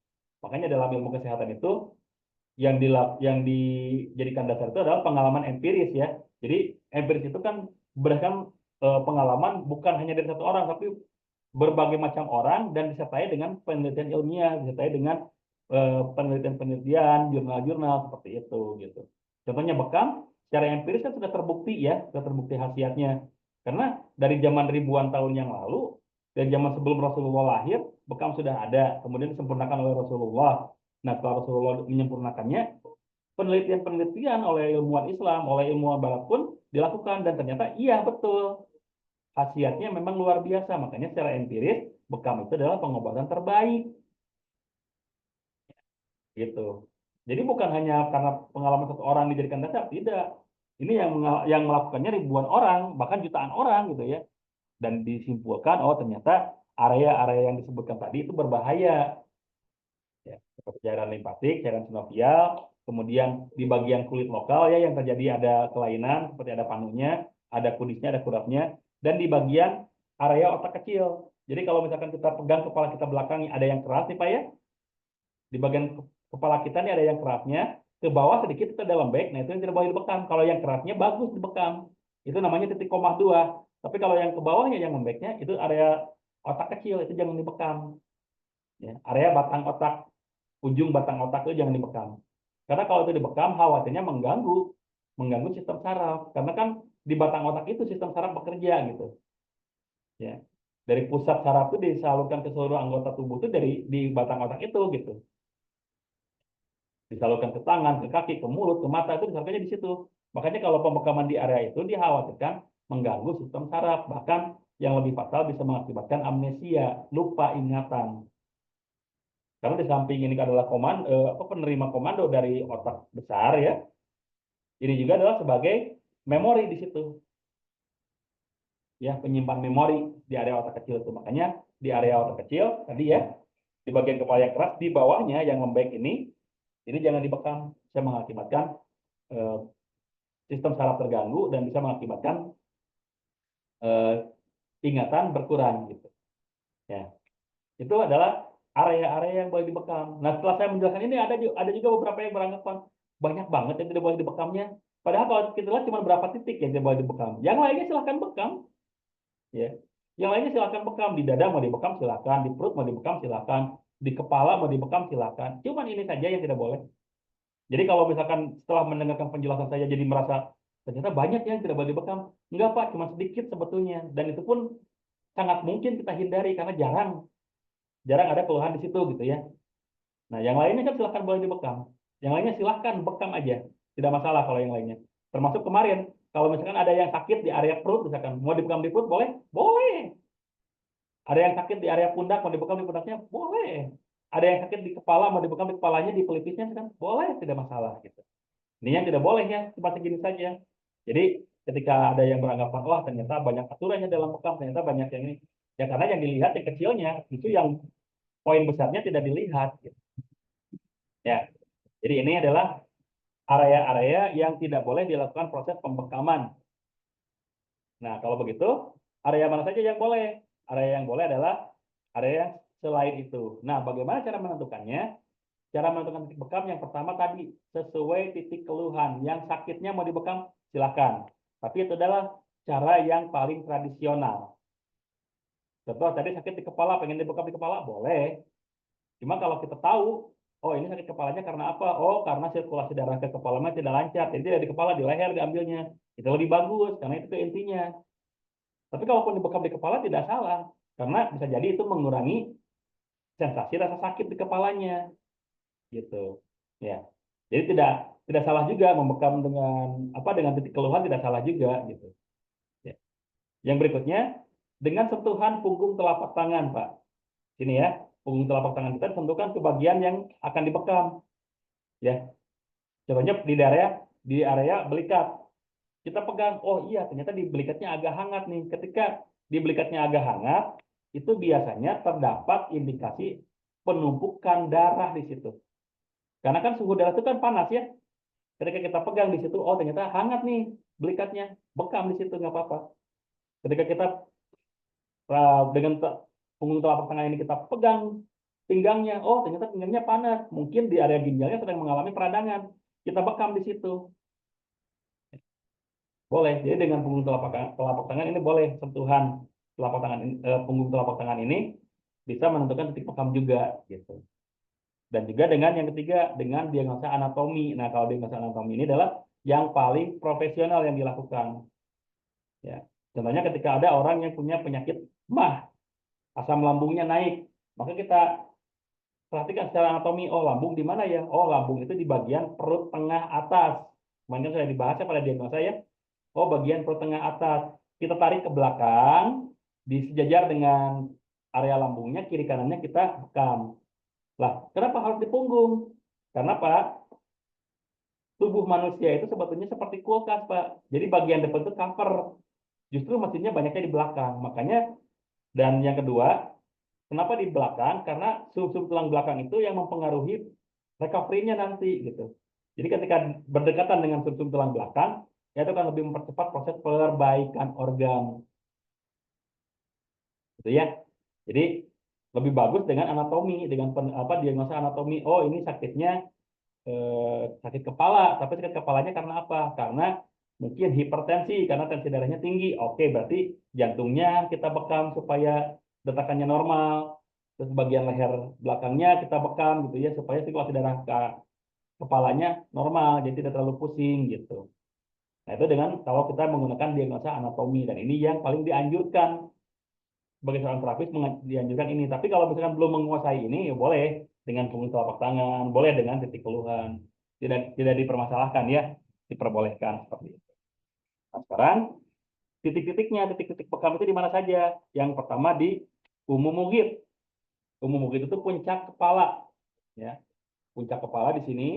Makanya dalam ilmu kesehatan itu yang dijadikan dasar itu adalah pengalaman empiris ya. Jadi empiris itu kan berdasarkan pengalaman bukan hanya dari satu orang, tapi berbagai macam orang dan disertai dengan penelitian ilmiah, disertai dengan penelitian-penelitian, jurnal-jurnal seperti itu gitu. Contohnya bekam, secara empiris kan sudah terbukti ya, sudah terbukti khasiatnya. Karena dari zaman ribuan tahun yang lalu, dari zaman sebelum Rasulullah lahir, bekam sudah ada, kemudian disempurnakan oleh Rasulullah. Nah, setelah Rasulullah menyempurnakannya, penelitian-penelitian oleh ilmuwan Islam, oleh ilmuwan Barat pun dilakukan dan ternyata iya betul khasiatnya memang luar biasa. Makanya secara empiris bekam itu adalah pengobatan terbaik gitu. Jadi bukan hanya karena pengalaman satu orang dijadikan dasar, tidak. Ini yang melakukannya ribuan orang, bahkan jutaan orang gitu ya. Dan disimpulkan oh ternyata area-area yang disebutkan tadi itu berbahaya. Ya, seperti cairan limpatik, cairan sinovial, kemudian di bagian kulit lokal ya yang terjadi ada kelainan seperti ada panunya, ada kudisnya, ada kurapnya, dan di bagian area otak kecil. Jadi kalau misalkan kita pegang kepala kita belakang ada yang keras nih Pak ya, di bagian kepala kita nih ada yang kerasnya, ke bawah sedikit itu ada lembek, nah itu yang tidak boleh dibekam. Kalau yang kerasnya bagus dibekam, itu namanya titik koma 2. Tapi kalau yang ke bawahnya yang lembeknya itu area otak kecil, itu jangan dibekam. Ya, area batang otak, ujung batang otak itu jangan dibekam. Karena kalau itu dibekam, khawatirnya mengganggu sistem saraf. Karena kan di batang otak itu sistem saraf bekerja gitu. Ya, dari pusat saraf itu disalurkan ke seluruh anggota tubuh itu dari di batang otak itu gitu. Disalurkan ke tangan, ke kaki, ke mulut, ke mata itu disalurkannya di situ. Makanya kalau pembekaman di area itu dikhawatirkan mengganggu sistem saraf, bahkan yang lebih fatal bisa mengakibatkan amnesia, lupa ingatan. Karena di samping ini adalah penerima komando dari otak besar ya, ini juga adalah sebagai memori di situ, ya penyimpan memori di area otak kecil itu. Makanya di area otak kecil tadi ya, di bagian kepala yang keras, di bawahnya yang lembek ini jangan dibekam, bisa mengakibatkan eh, sistem saraf terganggu dan bisa mengakibatkan eh, ingatan berkurang gitu. Ya, itu adalah area-area yang boleh dibekam. Nah, setelah saya menjelaskan ini ada juga beberapa yang beranggapan banyak banget yang tidak boleh dibekamnya. Padahal kalau kita lihat cuma berapa titik yang tidak boleh dibekam. Yang lainnya silahkan bekam, ya. Yang lainnya silahkan bekam, di dada mau dibekam silahkan, di perut mau dibekam silahkan, di kepala mau dibekam silahkan. Cuman ini saja yang tidak boleh. Jadi kalau misalkan setelah mendengarkan penjelasan saya jadi merasa ternyata banyak yang tidak boleh dibekam. Enggak Pak, cuma sedikit sebetulnya. Dan itu pun sangat mungkin kita hindari karena jarang jarang ada keluhan di situ gitu ya. Nah, yang lainnya kan silahkan boleh dibekam. Yang lainnya silahkan bekam aja. Tidak masalah kalau yang lainnya. Termasuk kemarin, kalau misalkan ada yang sakit di area perut, misalkan mau dibekam di perut, boleh? Boleh. Ada yang sakit di area pundak, mau dibekam di pundaknya, boleh. Ada yang sakit di kepala, mau dibekam di kepalanya, di pelipisnya, kan boleh, tidak masalah gitu. Ini yang tidak boleh ya, cuma segini saja. Jadi ketika ada yang beranggapan, wah ternyata banyak aturannya dalam bekam, ternyata banyak yang ini. Ya karena yang dilihat yang kecilnya, itu yang poin besarnya tidak dilihat. Gitu. Ya, jadi ini adalah area-area yang tidak boleh dilakukan proses pembekaman. Nah, kalau begitu, area mana saja yang boleh? Area yang boleh adalah area selain itu. Nah, bagaimana cara menentukannya? Cara menentukan titik bekam yang pertama tadi, sesuai titik keluhan. Yang sakitnya mau dibekam, silakan. Tapi itu adalah cara yang paling tradisional. Contoh, tadi sakit di kepala, pengen dibekam di kepala, boleh. Cuma kalau kita tahu, oh ini sakit kepalanya karena apa? Oh, karena sirkulasi darah ke kepalanya tidak lancar. Jadi tidak di kepala, di leher diambilnya. Itu lebih bagus, karena itu intinya. Tapi kalaupun dibekam di kepala tidak salah, karena bisa jadi itu mengurangi sensasi rasa sakit di kepalanya, gitu. Ya, jadi tidak salah juga membekam dengan apa dengan titik keluhan tidak salah juga, gitu. Ya. Yang berikutnya dengan sentuhan punggung telapak tangan, Pak. Sini ya, punggung telapak tangan kita tentukan ke bagian yang akan dibekam, ya. Contohnya di area belikat. Kita pegang, oh iya ternyata di belikatnya agak hangat nih. Ketika di belikatnya agak hangat, itu biasanya terdapat indikasi penumpukan darah di situ. Karena kan suhu darah itu kan panas ya. Ketika kita pegang di situ, oh ternyata hangat nih belikatnya, bekam di situ nggak apa-apa. Ketika kita dengan punggung telapak tangan ini kita pegang pinggangnya, oh ternyata pinggangnya panas, mungkin di area ginjalnya sedang mengalami peradangan, kita bekam di situ. Boleh. Jadi dengan punggung telapak tangan ini boleh sentuhan telapak tangan punggung telapak tangan ini bisa menentukan titik bekam juga gitu. Dan juga dengan yang ketiga dengan diagnosa anatomi. Nah, kalau diagnosa anatomi ini adalah yang paling profesional yang dilakukan. Ya. Contohnya ketika ada orang yang punya penyakit MAH, asam lambungnya naik, maka kita perhatikan secara anatomi, oh lambung di mana ya? Oh lambung itu di bagian perut tengah atas. Kemarin sudah dibahas ya pada diagnosa ya. Oh, bagian perut tengah atas. Kita tarik ke belakang, disejajar dengan area lambungnya, kiri kanannya kita bekam. Lah, kenapa harus di punggung? Karena Pak, tubuh manusia itu sebetulnya seperti kulkas, Pak. Jadi bagian depan itu cover. Justru mesinnya banyaknya di belakang. Makanya, dan yang kedua, kenapa di belakang? Karena sum-sum tulang belakang itu yang mempengaruhi recovery-nya nanti, gitu. Jadi ketika berdekatan dengan sum-sum tulang belakang, ya itu akan lebih mempercepat proses perbaikan organ, gitu ya. Jadi lebih bagus dengan anatomi, dengan diagnosa anatomi. Oh ini sakitnya sakit kepala, tapi sakit kepalanya karena apa? Karena mungkin hipertensi, karena tensi darahnya tinggi. Oke, berarti jantungnya kita bekam supaya detakannya normal. Terus bagian leher belakangnya kita bekam gitu ya supaya sirkulasi darah ke kepalanya normal, jadi tidak terlalu pusing gitu. Nah, itu dengan kalau kita menggunakan diagnosa anatomi dan ini yang paling dianjurkan sebagai seorang terapis dianjurkan ini. Tapi kalau misalkan belum menguasai ini, ya boleh dengan punggung telapak tangan, boleh dengan titik keluhan. Tidak dipermasalahkan ya, diperbolehkan seperti itu. Nah, sekarang titik-titiknya, titik-titik bekam itu di mana saja? Yang pertama di umum mugit. Umum mugit itu puncak kepala, ya. Puncak kepala di sini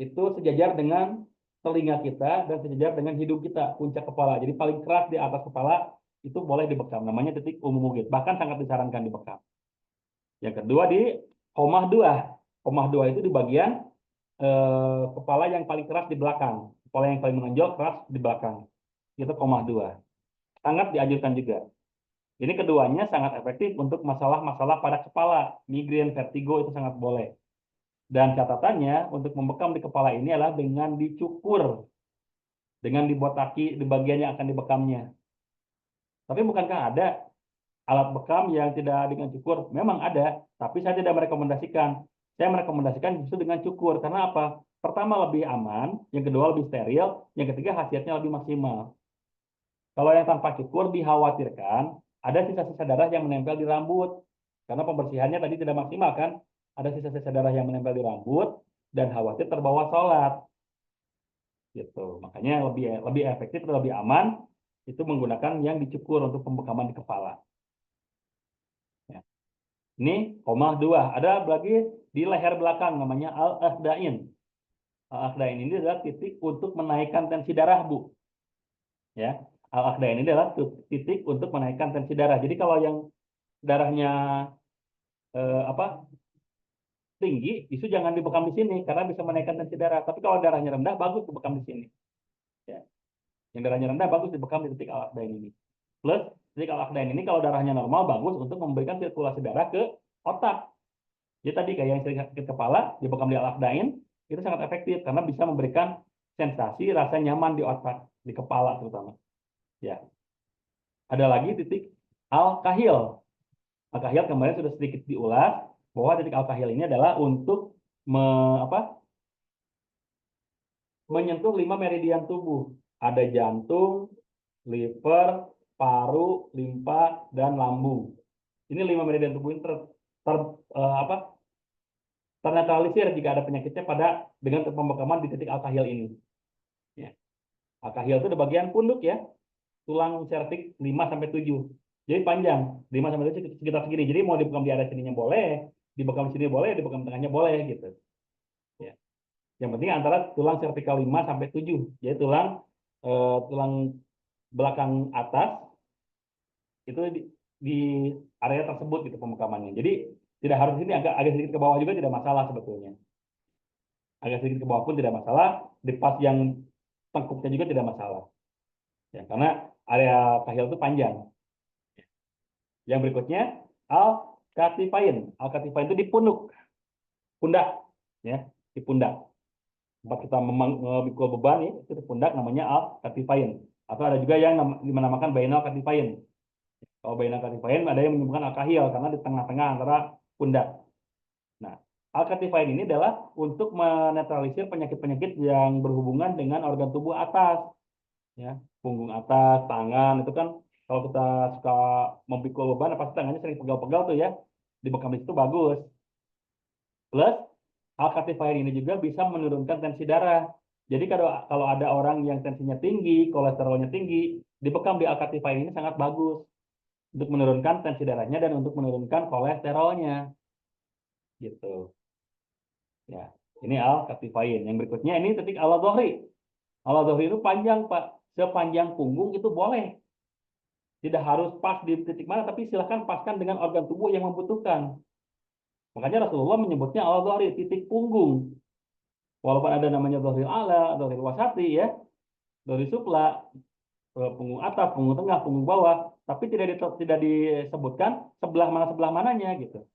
itu sejajar dengan telinga kita dan sejajar dengan hidung kita, puncak kepala. Jadi paling keras di atas kepala itu boleh dibekam. Namanya titik umum mugit. Bahkan sangat disarankan dibekam. Yang kedua di komah dua. Komah dua itu di bagian kepala yang paling keras di belakang. Kepala yang paling menonjol keras di belakang. Itu komah dua. Sangat dianjurkan juga. Ini keduanya sangat efektif untuk masalah-masalah pada kepala. Migrain, vertigo itu sangat boleh. Dan catatannya untuk membekam di kepala ini adalah dengan dicukur. Dengan dibotaki di bagian yang akan dibekamnya. Tapi bukankah ada alat bekam yang tidak dengan cukur? Memang ada, tapi saya tidak merekomendasikan. Saya merekomendasikan justru dengan cukur. Karena apa? Pertama lebih aman, yang kedua lebih steril, yang ketiga khasiatnya lebih maksimal. Kalau yang tanpa cukur dikhawatirkan ada sisa-sisa darah yang menempel di rambut. Karena pembersihannya tadi tidak maksimal kan? Ada sisa-sisa darah yang menempel di rambut dan khawatir terbawa sholat. Gitu. Makanya lebih lebih efektif, lebih aman itu menggunakan yang dicukur untuk pembekaman di kepala. Ini koma 2. Ada lagi di leher belakang namanya al-akhdain. Al-akhdain ini adalah titik untuk menaikkan tensi darah, Bu. Ya. Al-akhdain ini adalah titik untuk menaikkan tensi darah. Jadi kalau yang darahnya apa tinggi, itu jangan dibekam di sini karena bisa menaikkan tensi darah. Tapi kalau darahnya rendah, bagus dibekam di sini. Ya. Yang darahnya rendah bagus dibekam di titik al-akhdain ini. Plus titik al-akhdain ini kalau darahnya normal bagus untuk memberikan sirkulasi darah ke otak. Jadi tadi kayak yang sering sakit kepala dibekam di al-akhdain itu sangat efektif karena bisa memberikan sensasi rasa nyaman di otak, di kepala terutama. Ya. Ada lagi titik al-kahil. Al-kahil kemarin sudah sedikit diulas bahwa titik al-kahil ini adalah untuk menyentuh 5 meridian tubuh. Ada jantung, liver, paru, limpa, dan lambung. Ini 5 meridian tubuh ini ternetralisir jika ada penyakitnya dengan pembekaman di titik al-kahil ini. Ya. Al-kahil itu di bagian punduk ya, tulang serviks 5 sampai 7. Jadi panjang, 5 sampai 7 sekitar segini. Jadi mau dibekam di area sininya boleh, dibekam sini boleh, dibekam tengahnya boleh gitu. Ya. Yang penting antara tulang servikal 5 sampai 7. Jadi tulang belakang atas itu di area tersebut gitu pembekamannya. Jadi tidak harus ini agak sedikit ke bawah juga tidak masalah sebetulnya. Agak sedikit ke bawah pun tidak masalah, di pas yang tengkuknya juga tidak masalah. Ya, karena area kahil itu panjang. Yang berikutnya al-katifain. Al-katifain itu di pundak, ya, di pundak. Tempat kita memikul beban itu di pundak namanya al-katifain. Atau ada juga yang dinamakan bainal katifain. Kalau bainal katifain ada yang menyebutkan al-kahil karena di tengah-tengah antara pundak. Nah, al-katifain ini adalah untuk menetralisir penyakit-penyakit yang berhubungan dengan organ tubuh atas, ya, punggung atas, tangan itu kan kalau kita suka memikul beban, pasti tangannya sering pegal-pegal tuh ya, dibekam di situ bagus. Plus al-katifain ini juga bisa menurunkan tensi darah. Jadi kalau ada orang yang tensinya tinggi, kolesterolnya tinggi, dibekam di al-katifain ini sangat bagus untuk menurunkan tensi darahnya dan untuk menurunkan kolesterolnya, gitu. Ya, ini al-katifain. Yang berikutnya ini titik al-dhahri. Al-dhahri itu panjang, Pak. Sepanjang punggung itu boleh. Tidak harus pas di titik mana, tapi silahkan paskan dengan organ tubuh yang membutuhkan. Makanya Rasulullah menyebutnya al-dhahri, titik punggung. Walaupun ada namanya dhahril ala, dhahril wasati ya, dhahril supla, punggung atas, punggung tengah, punggung bawah, tapi tidak disebutkan sebelah mananya gitu.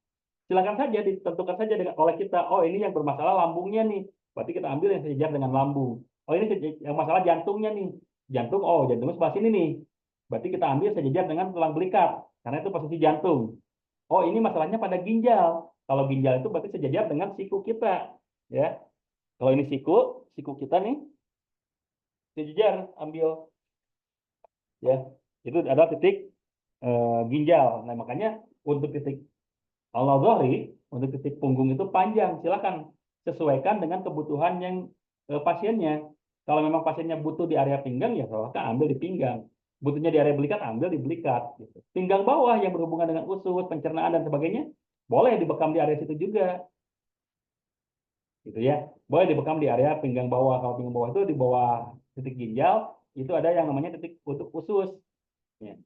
Silakan saja ditentukan saja oleh kita, oh ini yang bermasalah lambungnya nih, berarti kita ambil yang sejajar dengan lambung. Oh ini yang masalah jantungnya nih, jantungnya sebelah sini nih, berarti kita ambil sejajar dengan tulang belikat, karena itu posisi jantung. Oh ini masalahnya pada ginjal, kalau ginjal itu berarti sejajar dengan siku kita, ya. Kalau ini siku kita nih sejajar ambil, ya. Itu adalah titik ginjal. Nah makanya untuk titik al-dhahri, untuk titik punggung itu panjang. Silakan sesuaikan dengan kebutuhan yang pasiennya. Kalau memang pasiennya butuh di area pinggang, ya silakan ambil di pinggang. Butuhnya di area belikat, ambil di belikat. Gitu. Pinggang bawah yang berhubungan dengan usus, pencernaan dan sebagainya, boleh dibekam di area situ juga. Gitu ya. Boleh dibekam di area pinggang bawah. Kalau pinggang bawah itu di bawah titik ginjal, itu ada yang namanya titik untuk usus. Ya.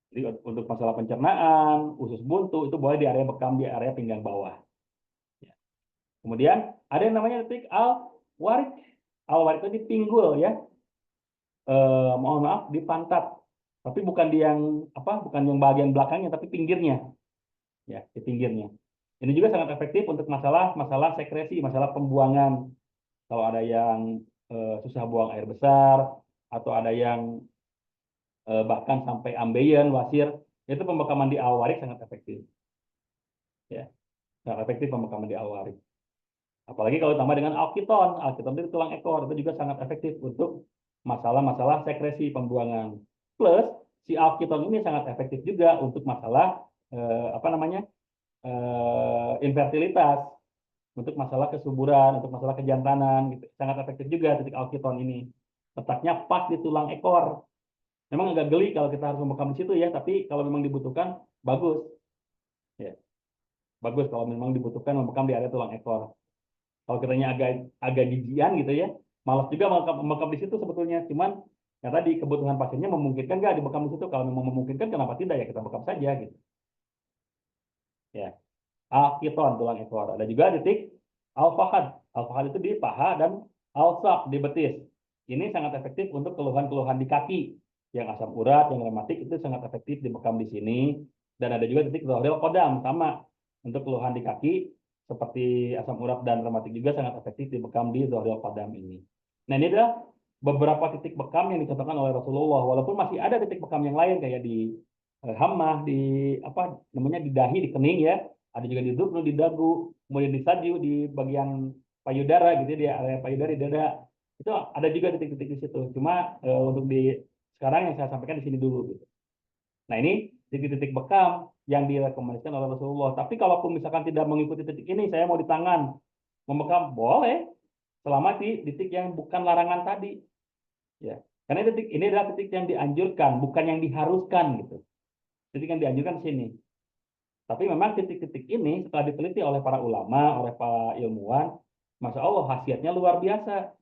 Jadi untuk masalah pencernaan, usus buntu itu boleh di area bekam di area pinggang bawah. Ya. Kemudian ada yang namanya titik al-warik. Al-warik itu di pinggul ya. Mohon maaf di pantat. Tapi bukan bukan yang bagian belakangnya, tapi pinggirnya. Ya, di pinggirnya. Ini juga sangat efektif untuk masalah sekresi, masalah pembuangan. Kalau ada yang susah buang air besar atau ada yang bahkan sampai ambeien, wasir, itu pembekaman di al-warik sangat efektif. Ya, sangat efektif pembekaman di al-warik. Apalagi kalau tambah dengan al-kiton. Al-kiton itu tulang ekor, itu juga sangat efektif untuk masalah-masalah sekresi pembuangan. Plus si al-kiton ini sangat efektif juga untuk masalah infertilitas, untuk masalah kesuburan, untuk masalah kejantanan, gitu. Sangat efektif juga titik al-kiton ini. Letaknya pas di tulang ekor. Memang agak geli kalau kita harus membekam di situ ya, tapi kalau memang dibutuhkan, bagus. Ya. Bagus kalau memang dibutuhkan membekam di area tulang ekor. Kalau kitanya agak agak jijian gitu ya, malas juga membekam di situ sebetulnya. Cuman ya tadi kebutuhan pasiennya memungkinkan nggak dibekam di situ. Kalau memang memungkinkan, kenapa tidak ya kita bekam saja gitu. Ya, akiton tulang ekor. Ada juga titik al-fahad. Al-fahad itu di paha dan al-sak di betis. Ini sangat efektif untuk keluhan-keluhan di kaki. Yang asam urat, yang rematik itu sangat efektif dibekam di sini. Dan ada juga titik zohril kodam sama untuk keluhan di kaki seperti asam urat dan rematik juga sangat efektif dibekam di zohril kodam ini. Nah, ini adalah beberapa titik bekam yang dicontohkan oleh Rasulullah. Walaupun masih ada titik bekam yang lain kayak di hammah, di apa namanya di dahi, di kening ya, ada juga di dubnu, di dagu, kemudian di saju, di bagian payudara gitu ya, di area payudara, di dada. Itu ada juga titik-titik di situ. Cuma untuk di sekarang yang saya sampaikan di sini dulu gitu. Nah, ini titik-titik bekam yang direkomendasikan oleh Rasulullah. Tapi kalaupun misalkan tidak mengikuti titik ini, saya mau di tangan membekam, boleh selama di titik yang bukan larangan tadi. Ya. Karena titik ini adalah titik yang dianjurkan, bukan yang diharuskan gitu. Titik yang dianjurkan sini. Tapi memang titik-titik ini setelah diteliti oleh para ulama, oleh para ilmuwan, Masya Allah khasiatnya luar biasa.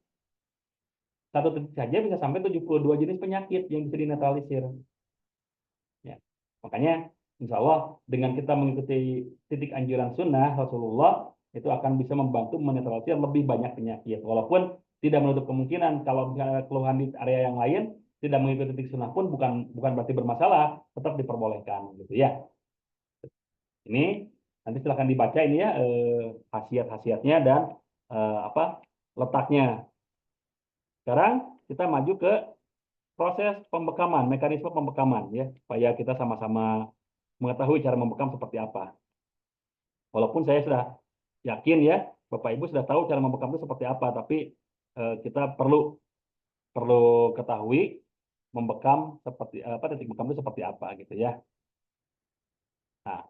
Satu titik saja bisa sampai 72 jenis penyakit yang bisa dinetralisir. Ya. Makanya insya Allah dengan kita mengikuti titik anjuran sunnah Rasulullah, itu akan bisa membantu menetralisir lebih banyak penyakit. Walaupun tidak menutup kemungkinan kalau misalnya keluhan di area yang lain, tidak mengikuti titik sunnah pun bukan berarti bermasalah, tetap diperbolehkan gitu ya. Ini nanti silahkan dibaca ini ya khasiat-khasiatnya dan apa letaknya. Sekarang kita maju ke proses pembekaman, mekanisme pembekaman ya, supaya kita sama-sama mengetahui cara membekam seperti apa. Walaupun saya sudah yakin ya, Bapak Ibu sudah tahu cara membekam itu seperti apa, tapi kita perlu perlu ketahui membekam seperti apa, titik bekam itu seperti apa gitu ya. Nah,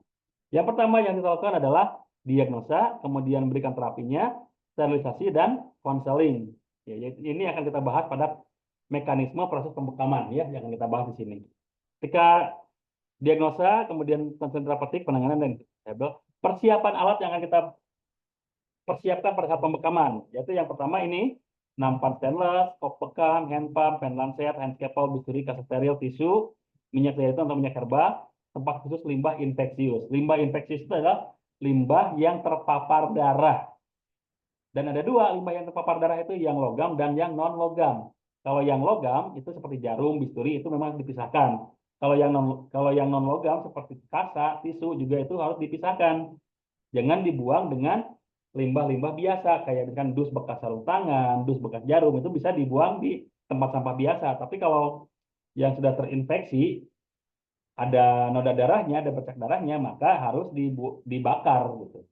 yang pertama yang kita lakukan adalah diagnosa, kemudian berikan terapinya, sterilisasi, dan konseling. Ya, ini akan kita bahas pada mekanisme proses pembekaman ya, yang akan kita bahas di sini. Ketika diagnosa, kemudian konseling terapeutik, penanganan dan persiapan alat yang akan kita persiapkan pada saat pembekaman. Yaitu yang pertama ini nampan stainless, kop bekam, hand pump, pen lancet, hand scalpel, bisturi, kaset steril, tisu, minyak zaitun atau minyak herba, tempat khusus limbah infeksius. Limbah infeksius itu adalah limbah yang terpapar darah. Dan ada dua limbah yang terpapar darah itu, yang logam dan yang non logam. Kalau yang logam itu seperti jarum, bisturi itu memang dipisahkan. Kalau yang non logam seperti kasa, tisu juga itu harus dipisahkan. Jangan dibuang dengan limbah-limbah biasa kayak dengan dus bekas sarung tangan, dus bekas jarum itu bisa dibuang di tempat sampah biasa. Tapi kalau yang sudah terinfeksi, ada noda darahnya, ada bercak darahnya, maka harus dibakar gitu.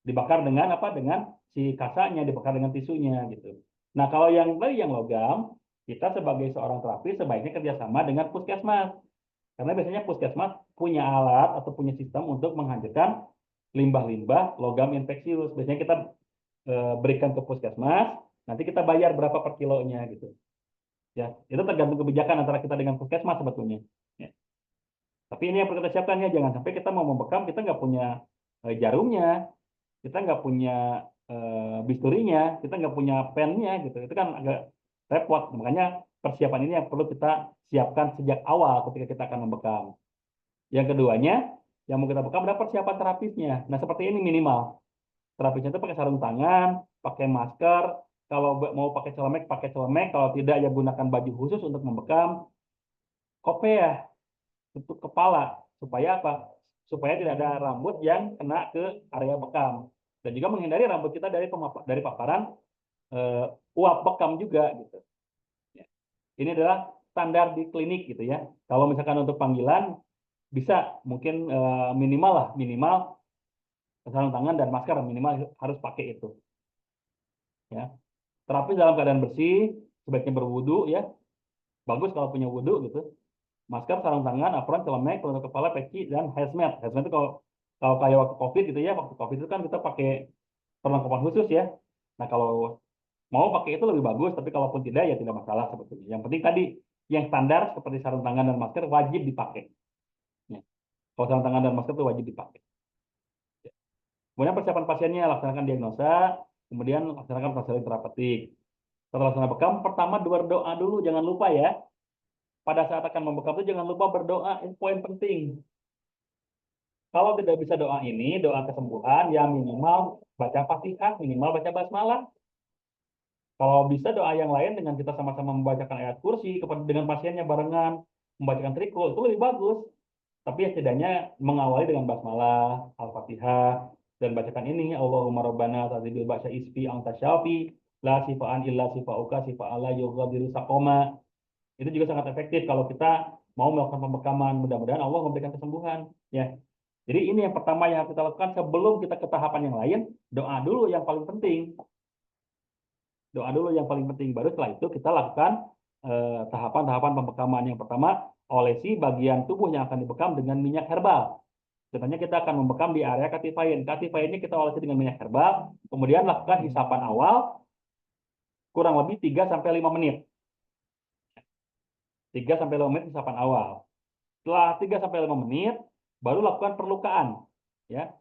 Dibakar dengan apa? Dengan si kasanya, dibakar dengan tisunya gitu. Nah, kalau yang logam, kita sebagai seorang terapis sebaiknya kerjasama dengan puskesmas. Karena biasanya puskesmas punya alat atau punya sistem untuk menghancurkan limbah-limbah logam infeksius. Biasanya kita berikan ke puskesmas, nanti kita bayar berapa per kilonya gitu. Ya, itu tergantung kebijakan antara kita dengan puskesmas sebetulnya. Ya. Tapi ini yang perlu kita siapkan ya, jangan sampai kita mau membekam kita nggak punya jarumnya, kita nggak punya bisturinya, kita nggak punya pennya gitu. Itu kan agak repot. Makanya persiapan ini yang perlu kita siapkan sejak awal ketika kita akan membekam. Yang keduanya, yang mau kita bekam adalah persiapan terapisnya. Nah, seperti ini minimal. Terapisnya itu pakai sarung tangan, pakai masker, kalau mau pakai celemek, kalau tidak ya gunakan baju khusus untuk membekam, kopiah, tutup kepala, supaya apa? Supaya tidak ada rambut yang kena ke area bekam. Dan juga menghindari rambut kita dari paparan uap bekam juga gitu. Ya. Ini adalah standar di klinik gitu ya. Kalau misalkan untuk panggilan bisa mungkin minimal sarung tangan dan masker minimal harus pakai itu. Ya. Terapi dalam keadaan bersih, sebaiknya berwudu ya. Bagus kalau punya wudu gitu. Masker, sarung tangan, apron, celemek, penutup kepala, peci, dan hazmat. Hazmat itu kalau kalau kayak waktu COVID gitu ya, waktu COVID itu kan kita pakai perlengkapan khusus ya. Nah, kalau mau pakai itu lebih bagus, tapi kalaupun tidak ya tidak masalah sebetulnya. Yang penting tadi yang standar seperti sarung tangan dan masker wajib dipakai. Ya. Kalau sarung tangan dan masker itu wajib dipakai. Kemudian persiapan pasiennya, laksanakan diagnosa, kemudian laksanakan konseling terapeutik. Setelah laksana bekam, pertama berdoa dulu, jangan lupa ya. Pada saat akan membekam itu jangan lupa berdoa, ini poin penting. Kalau tidak bisa doa ini, doa kesembuhan, ya minimal baca Fatihah, minimal baca basmalah. Kalau bisa doa yang lain dengan kita sama-sama membacakan ayat kursi kepada dengan pasiennya barengan, membacakan trikul itu lebih bagus. Tapi ya setidaknya mengawali dengan basmalah, Al-Fatihah, dan bacakan ini, Allahumma rabbana tazibil ba'sa isfi anta syafi, la sifaan illa sifauka sifa'ala yughadiru saqoma. Itu juga sangat efektif kalau kita mau melakukan pembekaman. Mudah-mudahan Allah memberikan kesembuhan. Ya. Jadi ini yang pertama yang harus kita lakukan sebelum kita ke tahapan yang lain, doa dulu yang paling penting. Doa dulu yang paling penting. Baru setelah itu kita lakukan tahapan-tahapan pembekaman. Yang pertama, olesi bagian tubuh yang akan dibekam dengan minyak herbal. Contohnya kita akan membekam di area katifain. Katifainnya kita olesi dengan minyak herbal, kemudian lakukan hisapan awal kurang lebih 3-5 menit. 3-5 menit hisapan awal. Setelah 3-5 menit, baru lakukan perlukaan. Ya.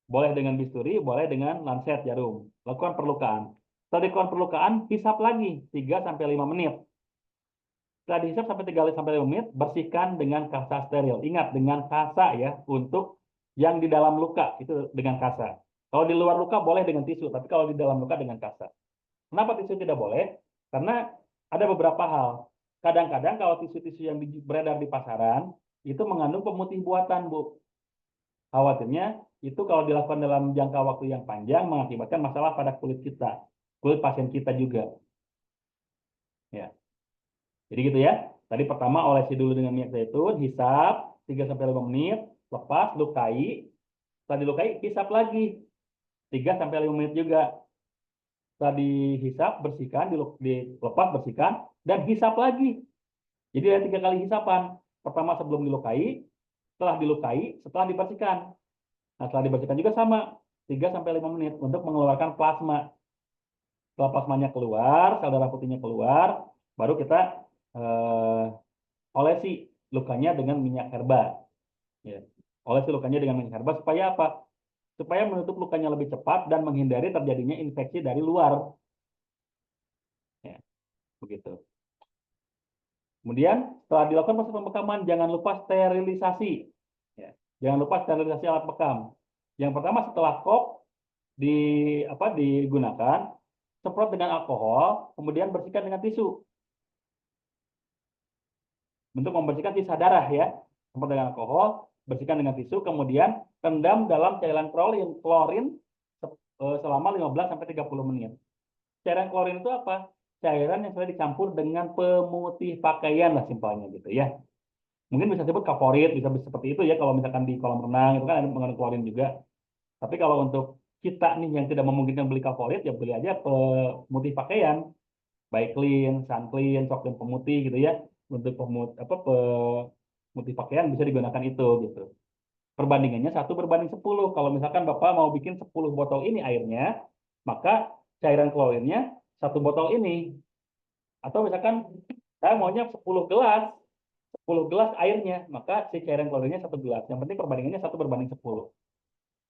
Boleh dengan bisturi, boleh dengan lancet jarum. Lakukan perlukaan. Setelah dilakukan perlukaan, hisap lagi 3-5 menit. Setelah dihisap sampai 3-5 menit, bersihkan dengan kasa steril. Ingat, dengan kasa ya, untuk yang di dalam luka, itu dengan kasa. Kalau di luar luka boleh dengan tisu, tapi kalau di dalam luka dengan kasa. Kenapa tisu tidak boleh? Karena ada beberapa hal. Kadang-kadang kalau tisu-tisu yang beredar di pasaran, itu mengandung pemutih buatan, Bu. Khawatirnya, itu kalau dilakukan dalam jangka waktu yang panjang, mengakibatkan masalah pada kulit kita. Kulit pasien kita juga. Ya. Jadi gitu ya. Tadi pertama olesi dulu dengan minyak zaitun, hisap 3-5 menit, lepas, lukai. Setelah dilukai, hisap lagi 3-5 menit juga. Setelah dihisap, bersihkan, dilepas, bersihkan, dan hisap lagi. Jadi ada 3 kali hisapan. Pertama sebelum dilukai, setelah dibersihkan. Nah, setelah dibersihkan juga sama, 3-5 menit untuk mengeluarkan plasma. Setelah plasmanya keluar, sel darah putihnya keluar, baru kita olesi lukanya dengan minyak herba. Ya. Olesi lukanya dengan minyak herba supaya apa? Supaya menutup lukanya lebih cepat dan menghindari terjadinya infeksi dari luar. Ya, begitu. Kemudian setelah dilakukan proses pembekaman, jangan lupa sterilisasi. Ya. Jangan lupa sterilisasi alat bekam. Yang pertama setelah kop digunakan, semprot dengan alkohol, kemudian bersihkan dengan tisu. Untuk membersihkan sisa darah ya. Semprot dengan alkohol, bersihkan dengan tisu, kemudian rendam dalam cairan klorin selama 15-30 menit. Cairan klorin itu apa? Cairan yang sudah dicampur dengan pemutih pakaian lah simpelnya gitu ya. Mungkin bisa disebut kaporit, bisa seperti itu ya kalau misalkan di kolam renang itu kan ada mengandung klorin juga. Tapi kalau untuk kita nih yang tidak memungkinkan beli kaporit ya beli aja pemutih pakaian, baik clean, sun clean, cok dan pemutih gitu ya. Untuk pemutih pakaian bisa digunakan itu gitu. Perbandingannya 1:10. Kalau misalkan Bapak mau bikin 10 botol ini airnya, maka cairan klorinnya 1 botol ini. Atau misalkan saya maunya 10 gelas airnya, maka si cairan klorinnya 1 gelas. Yang penting perbandingannya 1:10.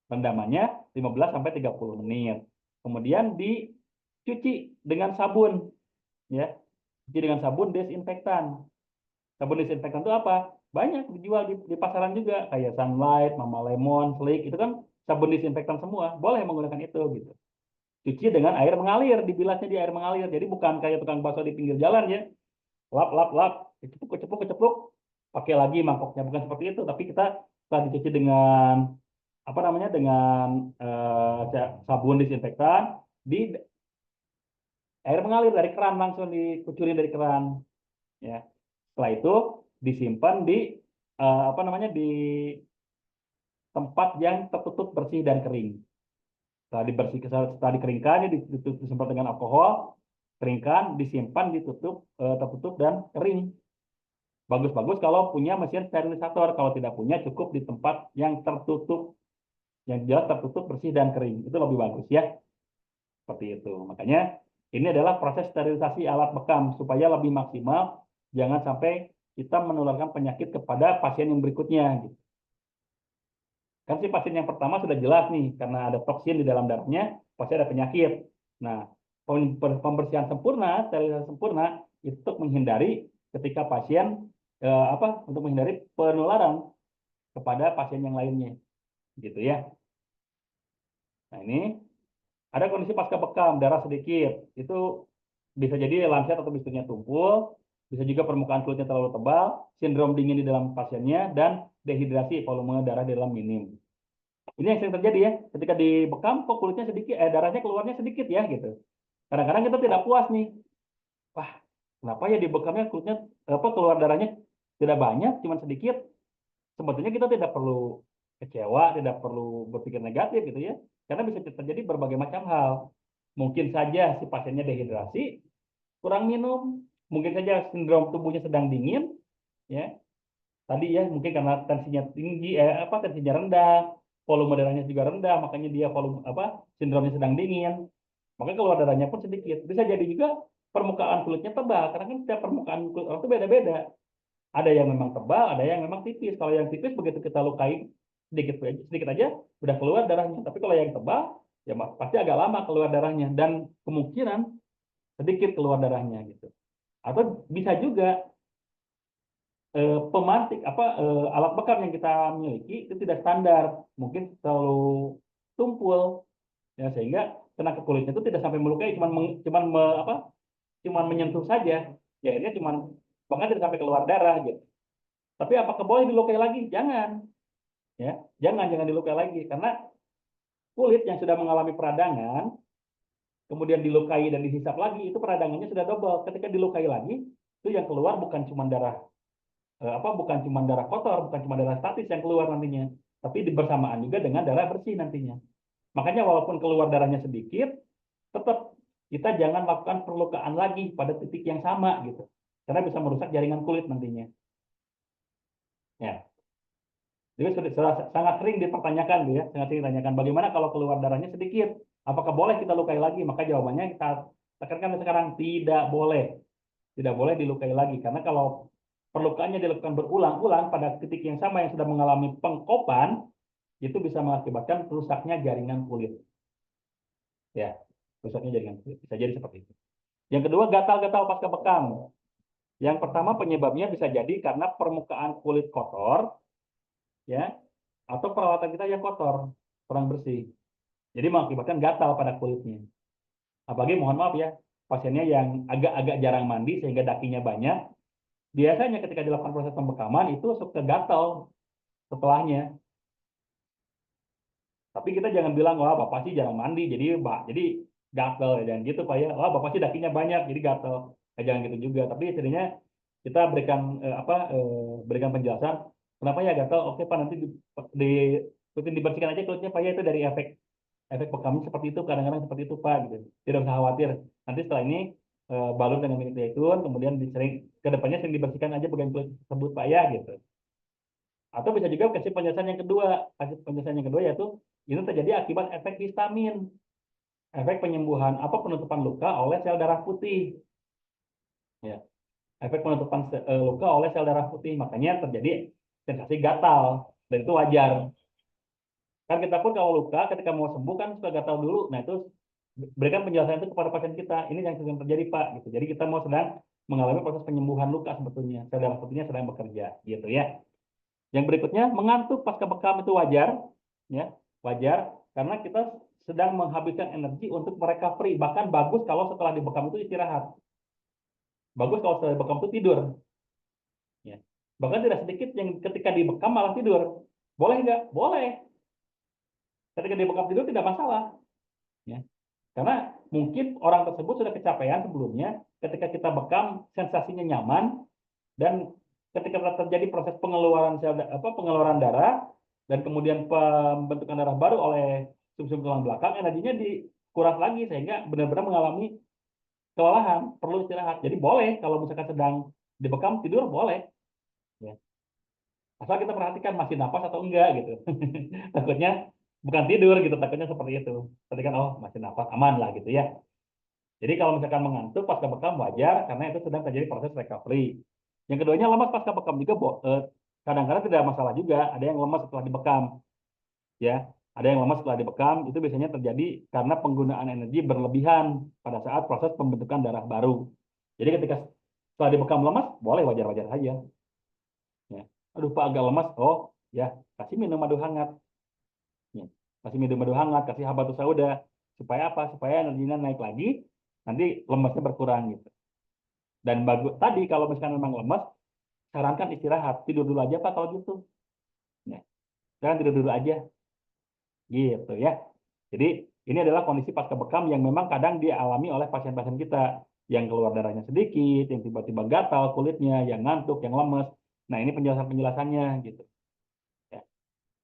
Rendamannya 15-30 menit. Kemudian dicuci dengan sabun. Ya, cuci dengan sabun desinfektan. Sabun desinfektan itu apa? Banyak dijual di pasaran juga, kayak Sunlight, Mama Lemon, Slick, itu kan sabun desinfektan semua. Boleh menggunakan itu gitu. Cuci dengan air mengalir, dibilasnya di air mengalir. Jadi bukan kayak tukang bakso di pinggir jalan ya. Lap, lap, lap, kecepuk, kecepuk, kecepuk, pakai lagi mangkoknya. Bukan seperti itu, tapi kita setelah dicuci dengan apa namanya dengan sabun desinfektan di air mengalir dari keran, langsung dikucurin dari keran ya. Setelah itu disimpan di apa namanya di tempat yang tertutup bersih dan kering. Setelah dikeringkan, disemprot dengan alkohol, keringkan, disimpan, ditutup, tertutup dan kering. Bagus-bagus kalau punya mesin sterilisator. Kalau tidak punya, cukup di tempat yang tertutup, yang jelas tertutup, bersih dan kering. Itu lebih bagus ya. Seperti itu. Makanya ini adalah proses sterilisasi alat bekam supaya lebih maksimal. Jangan sampai kita menularkan penyakit kepada pasien yang berikutnya. Gitu. Kan si pasien yang pertama sudah jelas nih, karena ada toksin di dalam darahnya, pasti ada penyakit. Nah, pembersihan sempurna, sterilisasi sempurna, itu untuk menghindari ketika pasien, untuk menghindari penularan kepada pasien yang lainnya. Gitu ya. Nah, ini ada kondisi pasca bekam, darah sedikit. Itu bisa jadi lansia atau biskuitnya tumpul, bisa juga permukaan kulitnya terlalu tebal, sindrom dingin di dalam pasiennya, dan dehidrasi, volume darah di dalam minim. Ini yang sering terjadi ya, ketika dibekam kok kulitnya sedikit, darahnya keluarnya sedikit ya gitu. Kadang-kadang kita tidak puas nih, wah kenapa ya dibekamnya kulitnya keluar darahnya tidak banyak, cuma sedikit. Sebetulnya kita tidak perlu kecewa, tidak perlu berpikir negatif gitu ya, karena bisa terjadi berbagai macam hal. Mungkin saja si pasiennya dehidrasi, kurang minum, mungkin saja sindrom tubuhnya sedang dingin, ya. Tadi ya mungkin karena tensinya tinggi, tensinya rendah, volume darahnya juga rendah, makanya dia sindromnya sedang dingin, maka keluar darahnya pun sedikit. Bisa jadi juga permukaan kulitnya tebal, karena kan setiap permukaan kulit orang itu beda-beda. Ada yang memang tebal, ada yang memang tipis. Kalau yang tipis begitu kita lukai sedikit sedikit aja udah keluar darahnya. Tapi kalau yang tebal ya pasti agak lama keluar darahnya dan kemungkinan sedikit keluar darahnya gitu. Atau bisa juga pemantik alat bekam yang kita miliki itu tidak standar, mungkin terlalu tumpul ya sehingga kena ke kulitnya itu tidak sampai melukai, cuman menyentuh saja. Ya akhirnya cuman bahkan tidak sampai keluar darah gitu. Tapi apakah boleh dilukai lagi? Jangan, ya, jangan dilukai lagi karena kulit yang sudah mengalami peradangan kemudian dilukai dan dihisap lagi itu peradangannya sudah double. Ketika dilukai lagi itu yang keluar bukan cuma darah bukan cuma darah kotor, bukan cuma darah statis yang keluar nantinya, tapi bersamaan juga dengan darah bersih nantinya. Makanya walaupun keluar darahnya sedikit, tetap kita jangan lakukan perlukaan lagi pada titik yang sama gitu, karena bisa merusak jaringan kulit nantinya. Ya. Jadi sangat sering dipertanyakan, ya, sangat sering ditanyakan bagaimana kalau keluar darahnya sedikit, apakah boleh kita lukai lagi? Maka jawabannya kita tekankan sekarang tidak boleh dilukai lagi karena kalau perlukaannya dilakukan berulang-ulang pada titik yang sama yang sudah mengalami pengkopan, itu bisa mengakibatkan rusaknya jaringan kulit. Ya, rusaknya jaringan kulit bisa jadi seperti itu. Yang kedua, gatal-gatal pasca bekam. Yang pertama penyebabnya bisa jadi karena permukaan kulit kotor, ya, atau perawatan kita yang kotor, kurang bersih. Jadi mengakibatkan gatal pada kulitnya. Apalagi mohon maaf ya, pasiennya yang agak-agak jarang mandi sehingga dakinya banyak, biasanya ketika dilakukan proses pembekaman itu suka gatal setelahnya. Tapi kita jangan bilang, wah bapak sih jarang mandi, jadi gatal ya, jangan gitu pak ya. Wah bapak sih dakinya banyak, jadi gatal. Jangan gitu juga. Tapi setidaknya kita berikan penjelasan, kenapa ya gatal? Oke pak, nanti dibersihkan aja kulitnya pak ya, itu dari efek efek pekamnya seperti itu, kadang-kadang seperti itu pak, gitu. Tidak usah khawatir. Nanti setelah ini balut dengan minyak zaitun, kemudian kedepannya sering dibersihkan aja bagian kulit tersebut pak ya, gitu. Atau bisa juga kasih penjelasan yang kedua yaitu itu terjadi akibat efek histamin, efek penyembuhan penutupan luka oleh sel darah putih. Ya, efek penutupan luka oleh sel darah putih, makanya terjadi sensasi gatal dan itu wajar. Kan kita pun kalau luka ketika mau sembuh kan suka gatal dulu. Nah, itu berikan penjelasan itu kepada pasien kita. Ini yang sedang terjadi, Pak, gitu. Jadi kita mau sedang mengalami proses penyembuhan luka sebetulnya. Sel darah putihnya sedang bekerja, gitu ya. Yang berikutnya, mengantuk pasca bekam itu wajar, ya, wajar karena kita sedang menghabiskan energi untuk merecovery. Bahkan bagus kalau setelah dibekam itu istirahat. Bagus kalau setelah dibekam itu tidur. Ya. Bahkan tidak sedikit yang ketika dibekam malah tidur. Boleh nggak? Boleh. Ketika dibekam tidur tidak masalah. Ya. Karena mungkin orang tersebut sudah kecapean sebelumnya, ketika kita bekam sensasinya nyaman, dan ketika terjadi proses pengeluaran darah dan kemudian pembentukan darah baru oleh sumsum tulang belakang, energinya dikuras lagi sehingga benar-benar mengalami kelelahan, perlu istirahat. Jadi boleh kalau misalkan sedang dibekam tidur boleh, ya. Asal kita perhatikan masih napas atau enggak gitu. Takutnya bukan tidur gitu, takutnya seperti itu. Perhatikan, oh masih napas, aman lah gitu ya. Jadi kalau misalkan mengantuk pasca bekam wajar karena itu sedang terjadi proses recovery. Yang keduanya lemas pasca bekam juga kadang-kadang tidak masalah juga. Ada yang lemas setelah dibekam. ya. Ada yang lemas setelah dibekam, itu biasanya terjadi karena penggunaan energi berlebihan pada saat proses pembentukan darah baru. Jadi ketika setelah dibekam lemas, boleh wajar-wajar saja. Ya. Aduh Pak agak lemas, oh ya kasih minum madu hangat. Ya. Kasih minum madu hangat, kasih habatus sauda. Supaya apa? Supaya energinya naik lagi, nanti lemasnya berkurang gitu. Dan bagus tadi kalau misalkan memang lemas, sarankan istirahat, tidur dulu aja Pak kalau gitu. Ya. Jangan tidur dulu aja, gitu ya. Jadi ini adalah kondisi pasca bekam yang memang kadang dialami oleh pasien-pasien kita yang keluar darahnya sedikit, yang tiba-tiba gatal kulitnya, yang ngantuk, yang lemes. Nah ini penjelasan-penjelasannya gitu. Ya.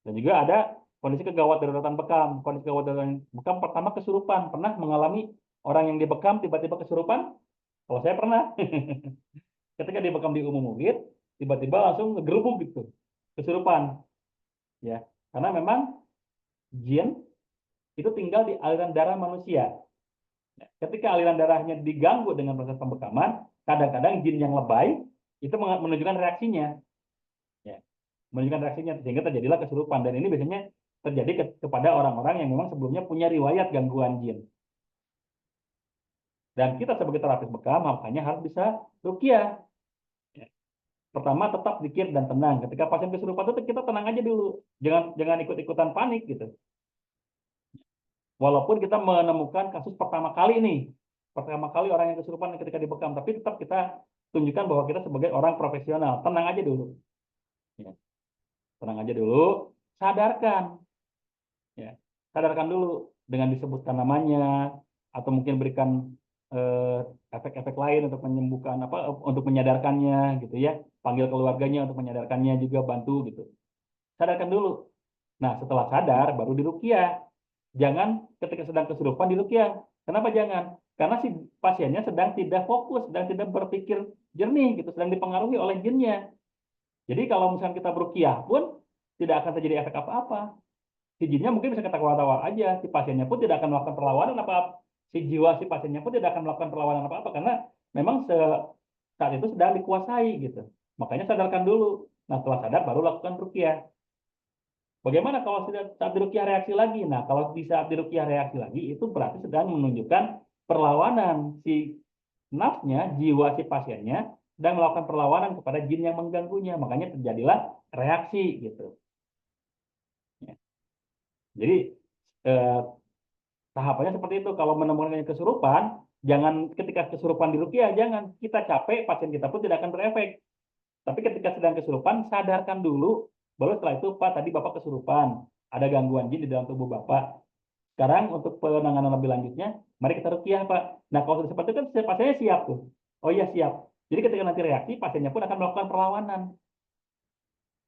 Dan juga ada kondisi kegawat daruratan bekam. Kondisi kegawat daruratan bekam pertama kesurupan. Pernah mengalami orang yang dibekam tiba-tiba kesurupan? Kalau saya pernah. Ketika dibekam di umum ungit, tiba-tiba langsung ngegerubuk gitu, kesurupan. Ya, karena memang jin itu tinggal di aliran darah manusia. Ketika aliran darahnya diganggu dengan proses pembekaman, kadang-kadang jin yang lebay itu menunjukkan reaksinya, ya, menunjukkan reaksinya sehingga terjadilah kesurupan. Dan ini biasanya terjadi kepada orang-orang yang memang sebelumnya punya riwayat gangguan jin. Dan kita sebagai terapis bekam makanya harus bisa ruqyah. Ya. Pertama tetap zikir dan tenang. Ketika pasien kesurupan itu kita tenang aja dulu, jangan jangan ikut-ikutan panik gitu. Walaupun kita menemukan kasus pertama kali nih, pertama kali orang yang kesurupan ketika dibekam, tapi tetap kita tunjukkan bahwa kita sebagai orang profesional. Tenang aja dulu. Ya. Tenang aja dulu, sadarkan. Ya. Sadarkan dulu dengan disebutkan namanya, atau mungkin berikan eh, efek-efek lain untuk menyembuhkan apa, untuk menyadarkannya gitu ya. Panggil keluarganya untuk menyadarkannya juga bantu gitu. Sadarkan dulu. Nah, setelah sadar baru diruqyah. Jangan ketika sedang kesurupan diruqyah. Kenapa jangan? Karena si pasiennya sedang tidak fokus, sedang tidak berpikir jernih gitu, sedang dipengaruhi oleh jinnya. Jadi kalau misalnya kita beruqyah pun tidak akan terjadi efek apa-apa. Si jinnya mungkin bisa ketawa-tawa aja, si pasiennya pun tidak akan melakukan perlawanan apa-apa. Si jiwa si pasiennya pun tidak akan melakukan perlawanan apa-apa karena memang saat itu sedang dikuasai gitu. Makanya sadarkan dulu. Nah, setelah sadar baru lakukan ruqyah. Bagaimana kalau saat diruqyah reaksi lagi? Nah, kalau di saat diruqyah reaksi lagi, itu berarti sedang menunjukkan perlawanan. Si nafsnya, jiwa si pasiennya, sedang melakukan perlawanan kepada jin yang mengganggunya. Makanya terjadilah reaksi gitu. Ya. Jadi eh, tahapannya seperti itu. Kalau menemukan kesurupan, jangan ketika kesurupan diruqyah, jangan. Kita capek, pasien kita pun tidak akan berefek. Tapi ketika sedang kesurupan, sadarkan dulu. Baru setelah itu, Pak, tadi Bapak kesurupan. Ada gangguan jin di dalam tubuh Bapak. Sekarang untuk penanganan lebih lanjutnya, mari kita ruqyah, Pak. Nah, kalau sudah seperti itu kan pasiennya siap tuh. Oh iya, siap. Jadi ketika nanti reaksi, pasiennya pun akan melakukan perlawanan.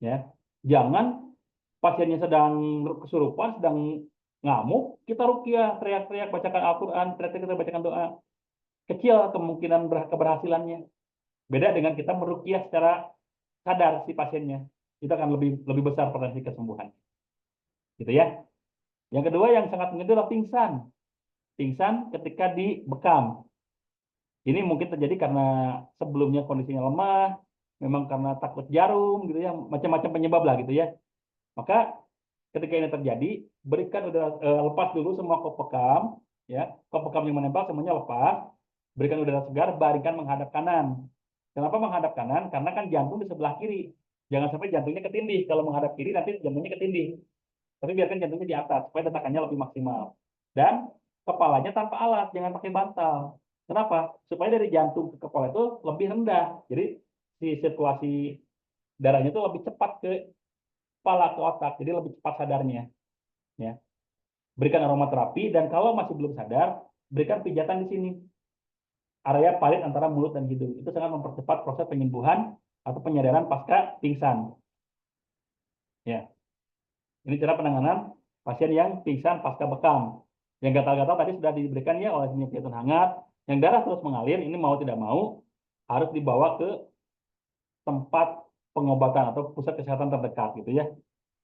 Ya, jangan pasiennya sedang kesurupan, sedang ngamuk, kita ruqyah, teriak-teriak, bacakan Al-Quran, teriak-teriak, kita bacakan doa. Kecil kemungkinan keberhasilannya. Beda dengan kita meruqyah secara sadar si pasiennya. Itu akan lebih lebih besar potensi kesembuhan. Gitu ya. Yang kedua yang sangat mungkin adalah pingsan. Pingsan ketika dibekam. Ini mungkin terjadi karena sebelumnya kondisinya lemah, memang karena takut jarum gitu ya, macam-macam penyebab lah gitu ya. Maka ketika ini terjadi, berikan udara lepas dulu semua kop pekam, ya, kop pekam yang menempel semuanya lepas, berikan udara segar, baringkan menghadap kanan. Kenapa menghadap kanan? Karena kan jantung di sebelah kiri. Jangan sampai jantungnya ketindih. Kalau menghadap kiri nanti jantungnya ketindih. Tapi biarkan jantungnya di atas supaya detakannya lebih maksimal. Dan kepalanya tanpa alat, jangan pakai bantal. Kenapa? Supaya dari jantung ke kepala itu lebih rendah. Jadi si sirkulasi darahnya itu lebih cepat ke kepala ke otak, jadi lebih cepat sadarnya. Ya, berikan aromaterapi dan kalau masih belum sadar, berikan pijatan di sini, area palit antara mulut dan hidung. Itu sangat mempercepat proses penyembuhan atau penyadaran pasca pingsan. Ya, ini cara penanganan pasien yang pingsan pasca bekam. Yang gatal-gatal tadi sudah diberikan ya oleh minyak zaitun hangat. Yang darah terus mengalir, ini mau tidak mau harus dibawa ke tempat pengobatan atau pusat kesehatan terdekat gitu ya.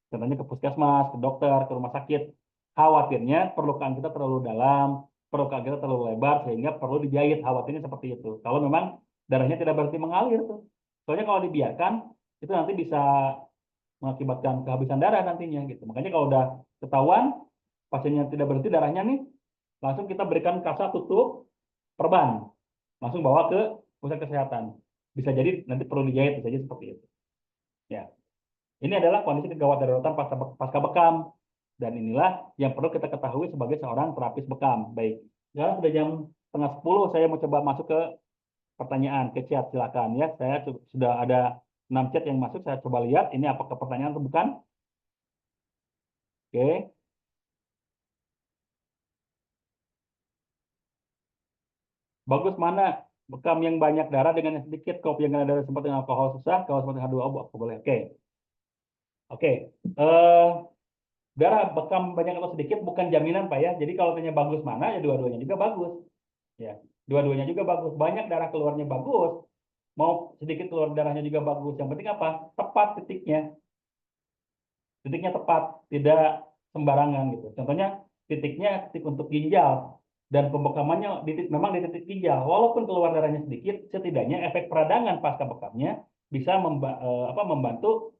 Contohnya ke puskesmas, ke dokter, ke rumah sakit. Khawatirnya perlukaan kita terlalu dalam, perlukaan kita terlalu lebar sehingga perlu dijahit. Khawatirnya seperti itu. Kalau memang darahnya tidak berhenti mengalir tuh. Soalnya kalau dibiarkan itu nanti bisa mengakibatkan kehabisan darah nantinya gitu. Makanya kalau udah ketahuan pasiennya tidak berhenti darahnya nih, langsung kita berikan kasa tutup perban, langsung bawa ke pusat kesehatan. Bisa jadi nanti perlu dijahit, bisa jadi seperti itu. Ya, ini adalah kondisi kegawat daruratan pasca bekam, dan inilah yang perlu kita ketahui sebagai seorang terapis bekam. Baik, sekarang sudah jam setengah 10, saya mau coba masuk ke pertanyaan, ke chat, silakan ya. Saya sudah ada 6 chat yang masuk, saya coba lihat ini apakah pertanyaan atau bukan. Oke. Bagus mana bekam yang banyak darah dengan yang sedikit, kopi yang darah sempat dengan alkohol susah, kalau seperti H2O aku boleh. Oke. Oke. Darah bekam banyak atau sedikit bukan jaminan Pak ya. Jadi kalau tanya bagus mana ya dua-duanya juga bagus. Ya, dua-duanya juga bagus. Banyak darah keluarnya bagus, mau sedikit keluar darahnya juga bagus. Yang penting apa? Tepat titiknya. Titiknya tepat, tidak sembarangan gitu. Contohnya titiknya titik untuk ginjal dan pembekamannya memang di titik ginjal. Walaupun keluar darahnya sedikit, setidaknya efek peradangan pasca bekamnya bisa membantu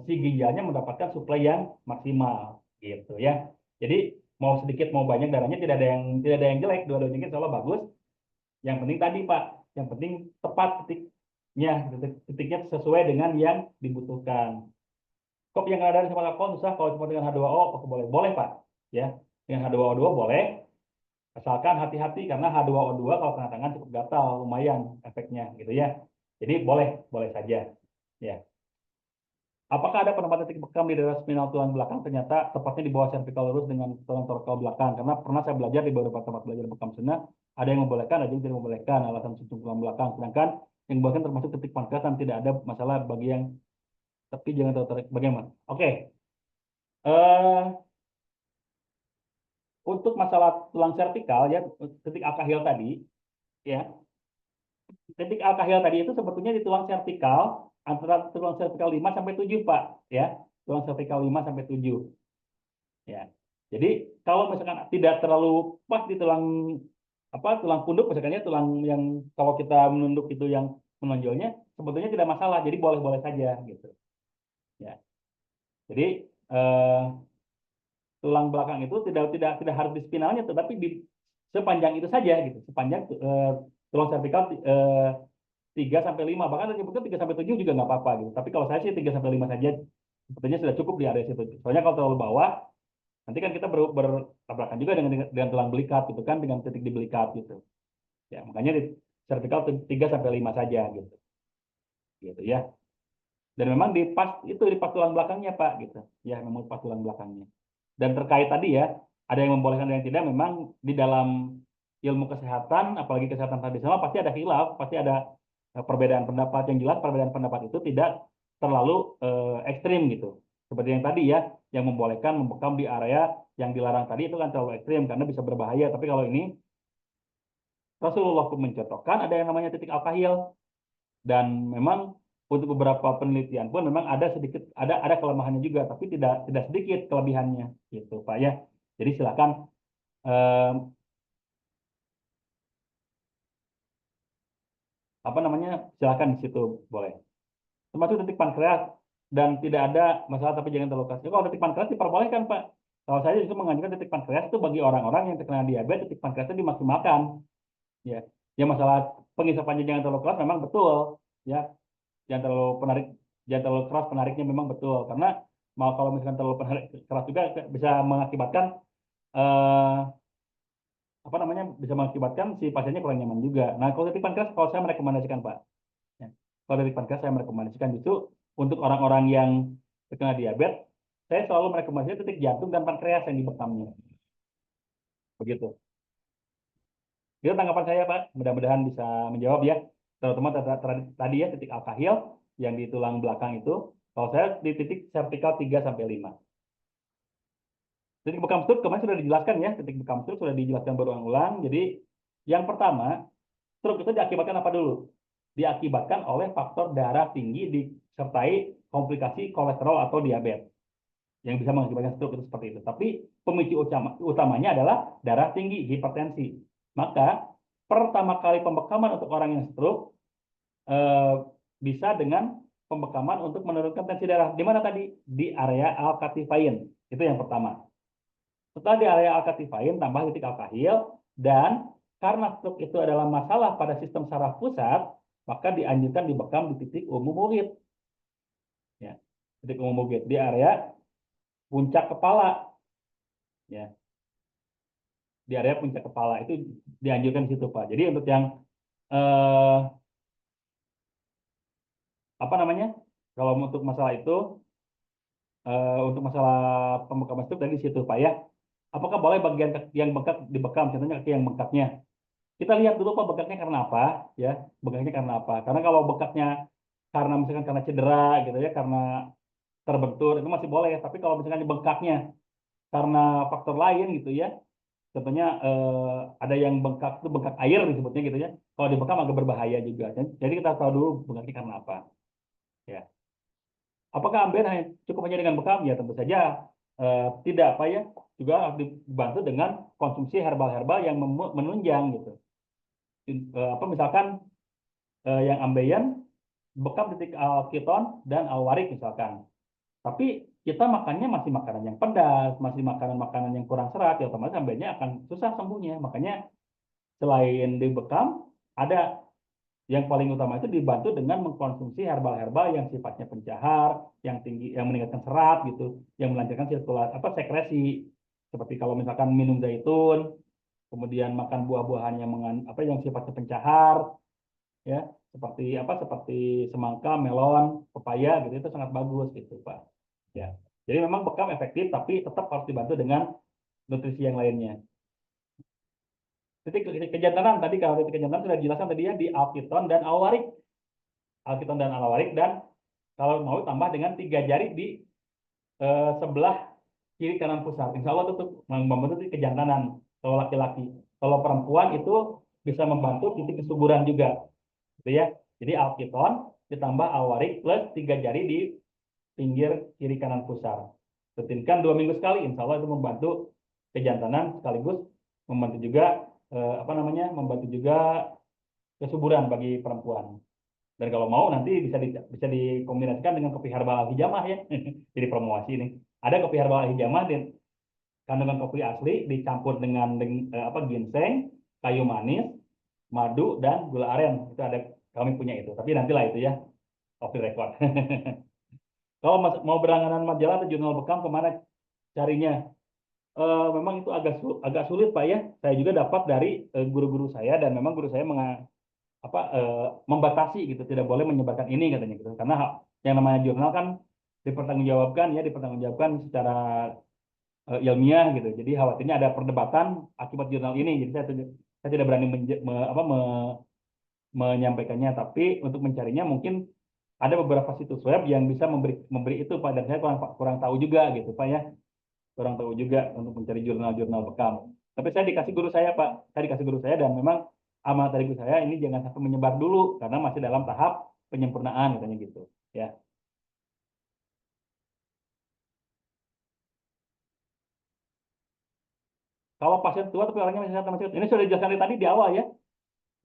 si ginjalnya mendapatkan suplai yang maksimal gitu ya. Jadi mau sedikit mau banyak darahnya tidak ada yang jelek, dua-duanya insya Allah bagus. Yang penting tadi Pak, yang penting tepat titiknya sesuai dengan yang dibutuhkan. Kopi yang ada sama alkohol susah, kalau cuma dengan H2O apa boleh? Boleh Pak. Ya, dengan H2O2 boleh, asalkan hati-hati karena H2O2 kalau kena tangan cukup gatal, lumayan efeknya gitu ya. Jadi boleh, boleh saja. Ya. Apakah ada penempatan titik bekam di daerah spinal tulang belakang? Ternyata tepatnya di bawah cervical lurus dengan tulang torkal belakang. Karena pernah saya belajar di beberapa tempat belajar bekam sunnah, ada yang membolehkan, ada yang tidak membolehkan alasan sumsum tulang belakang. Sedangkan yang membolehkan termasuk titik pankreas dan tidak ada masalah bagi yang, tapi jangan tertarik bagaimana. Oke. Eh, untuk masalah tulang servikal ya, titik alkahil tadi ya, titik alkahil tadi itu sebetulnya di tulang servikal antara tulang servikal 5 sampai 7 Pak ya, tulang servikal 5 sampai 7 ya. Jadi kalau misalkan tidak terlalu pas di tulang tulang punduk misalkan ya, tulang yang kalau kita menunduk itu yang menonjolnya sebetulnya tidak masalah, jadi boleh-boleh saja gitu ya. Jadi eh, tulang belakang itu tidak harus di spinalnya, tetapi di sepanjang itu saja gitu, sepanjang tulang servikal 3 sampai 5, bahkan ada nyebutkan 3 sampai 7 juga nggak apa-apa gitu. Tapi kalau saya sih 3 sampai 5 saja sebetulnya sudah cukup di area situ. Soalnya kalau terlalu bawah nanti kan kita bertabrakan juga dengan tulang belikat gitu kan, dengan titik di belikat gitu. Ya, makanya di servikal 3 sampai 5 saja gitu. Gitu ya. Dan memang di pas tulang belakangnya Pak gitu. Ya, memang pas tulang belakangnya. Dan terkait tadi ya, ada yang membolehkan dan yang tidak, memang di dalam ilmu kesehatan, apalagi kesehatan tradisional pasti ada khilaf, pasti ada perbedaan pendapat. Yang jelas perbedaan pendapat itu tidak terlalu ekstrim gitu. Seperti yang tadi ya, yang membolehkan membekam di area yang dilarang tadi itu kan terlalu ekstrim karena bisa berbahaya. Tapi kalau ini Rasulullah pun mencontohkan ada yang namanya titik al-kahil, dan memang untuk beberapa penelitian pun memang ada kelemahannya juga, tapi tidak sedikit kelebihannya gitu Pak ya. Jadi silakan eh, silakan di situ boleh. Termasuk titik pankreas dan tidak ada masalah tapi jangan terlalu keras. Kalau titik pankreas diperbolehkan Pak. Kalau saya justru mengajukan titik pankreas itu bagi orang-orang yang terkena diabetes, titik pankreasnya dimaksimalkan. Ya, ya masalah pengisapannya jangan terlalu keras memang betul. Ya, jangan terlalu penarik, jangan terlalu keras penariknya memang betul. Karena mau kalau misalkan terlalu penarik keras juga bisa mengakibatkan eh, bisa mengakibatkan si pasiennya kurang nyaman juga. Nah, kalau titik pankreas, kalau saya merekomendasikan Pak, ya, kalau titik pankreas saya merekomendasikan justru untuk orang-orang yang terkena diabetes, saya selalu merekomendasikan titik jantung dan pankreas yang dibekamnya. Begitu. Itu tanggapan saya Pak. Mudah-mudahan bisa menjawab ya. Terutama tadi ya titik alkahil yang di tulang belakang itu. Kalau saya di titik vertikal 3 sampai 5. Titik bekam stroke kemarin sudah dijelaskan ya. Titik bekam stroke sudah dijelaskan berulang-ulang. Jadi yang pertama, stroke itu diakibatkan apa dulu? Diakibatkan oleh faktor darah tinggi disertai komplikasi kolesterol atau diabetes yang bisa mengakibatkan stroke itu seperti itu. Tapi pemicu utamanya adalah darah tinggi, hipertensi. Maka pertama kali pembekaman untuk orang yang stroke bisa dengan pembekaman untuk menurunkan tensi darah. Di mana tadi? Di area alkatifain. Itu yang pertama. Setelah di area alkatifain, tambah titik alkahil, dan karena stroke itu adalah masalah pada sistem saraf pusat, maka dianjurkan dibekam di titik umum muhid. Ya, titik umum muhid di area puncak kepala. Ya, di area puncak kepala itu dianjurkan di situ, Pak. Jadi untuk yang eh, apa namanya? Kalau untuk masalah itu, untuk masalah pembekaman stroke tadi di situ, Pak ya. Apakah boleh bagian kaki yang bengkak dibekam? Contohnya kaki yang bengkaknya. Kita lihat dulu Pak bengkaknya karena apa, ya. Bengkaknya karena apa? Karena kalau bengkaknya karena misalkan karena cedera gitu ya, karena terbentur itu masih boleh. Tapi kalau misalkan bengkaknya karena faktor lain gitu ya, contohnya ada yang bengkak itu bengkak air disebutnya gitu ya. Kalau dibekam agak berbahaya juga. Jadi kita tahu dulu bengkaknya karena apa. Ya. Apakah amben cukup hanya dengan bekam? Ya tentu saja tidak apa ya. Juga harus dibantu dengan konsumsi herbal-herbal yang menunjang gitu. Apa misalkan yang ambeien bekam titik alkiton dan alwarik misalkan. Tapi kita makannya masih makanan yang pedas, masih makanan-makanan yang kurang serat, ya otomatis ambeiennya akan susah sembuhnya. Makanya selain dibekam, ada yang paling utama itu dibantu dengan mengkonsumsi herbal-herbal yang sifatnya pencahar, yang tinggi, yang meningkatkan serat gitu, yang melancarkan sirkulasi apa sekresi. Seperti kalau misalkan minum zaitun, kemudian makan buah-buahan yang apa yang sifatnya pencahar, ya seperti apa seperti semangka, melon, pepaya gitu itu sangat bagus gitu Pak. Ya. Jadi memang bekam efektif tapi tetap harus dibantu dengan nutrisi yang lainnya. Titik kejantanan tadi kalau titik kejantanan sudah dijelaskan tadi ya di alkiton dan alwarik. Alkiton dan alwarik dan kalau mau tambah dengan 3 jari di sebelah kiri kanan pusat. Insya Allah itu membantu titik kejantanan kalau laki-laki. Kalau perempuan itu bisa membantu titik kesuburan juga. Gitu ya. Jadi alkiton ditambah alwarik plus 3 jari di pinggir kiri kanan pusar. Rutinkan 2 minggu sekali, insya Allah itu membantu kejantanan sekaligus membantu juga apa namanya membantu juga kesuburan bagi perempuan. Dan kalau mau nanti bisa dikombinasikan dengan kopi herbal hijamah ya. Jadi promosi ini. Ada kopi herbal hijamah dan kandungan kopi asli dicampur dengan apa ginseng, kayu manis, madu dan gula aren. Itu ada kami punya itu. Tapi nantilah itu ya, off the record. Kalau mau berlangganan majalah atau jurnal bekam kemana carinya? Memang itu agak sulit Pak ya. Saya juga dapat dari guru-guru saya dan memang guru saya membatasi gitu, tidak boleh menyebarkan ini katanya gitu. Karena yang namanya jurnal kan dipertanggungjawabkan secara ilmiah gitu. Jadi khawatirnya ada perdebatan akibat jurnal ini. Jadi saya tidak berani menyampaikannya. Tapi untuk mencarinya mungkin ada beberapa situs web yang bisa memberi itu Pak. Dan saya kurang tahu juga gitu Pak ya. Kurang tahu juga untuk mencari jurnal-jurnal bekam. Tapi saya dikasih guru saya Pak. Saya dikasih guru saya dan memang amanat dari guru saya ini jangan sampai menyebar dulu karena masih dalam tahap penyempurnaan katanya gitu. Ya. Kalau pasien tua tapi orangnya masih sehat masih ini sudah dijelaskan tadi di awal ya.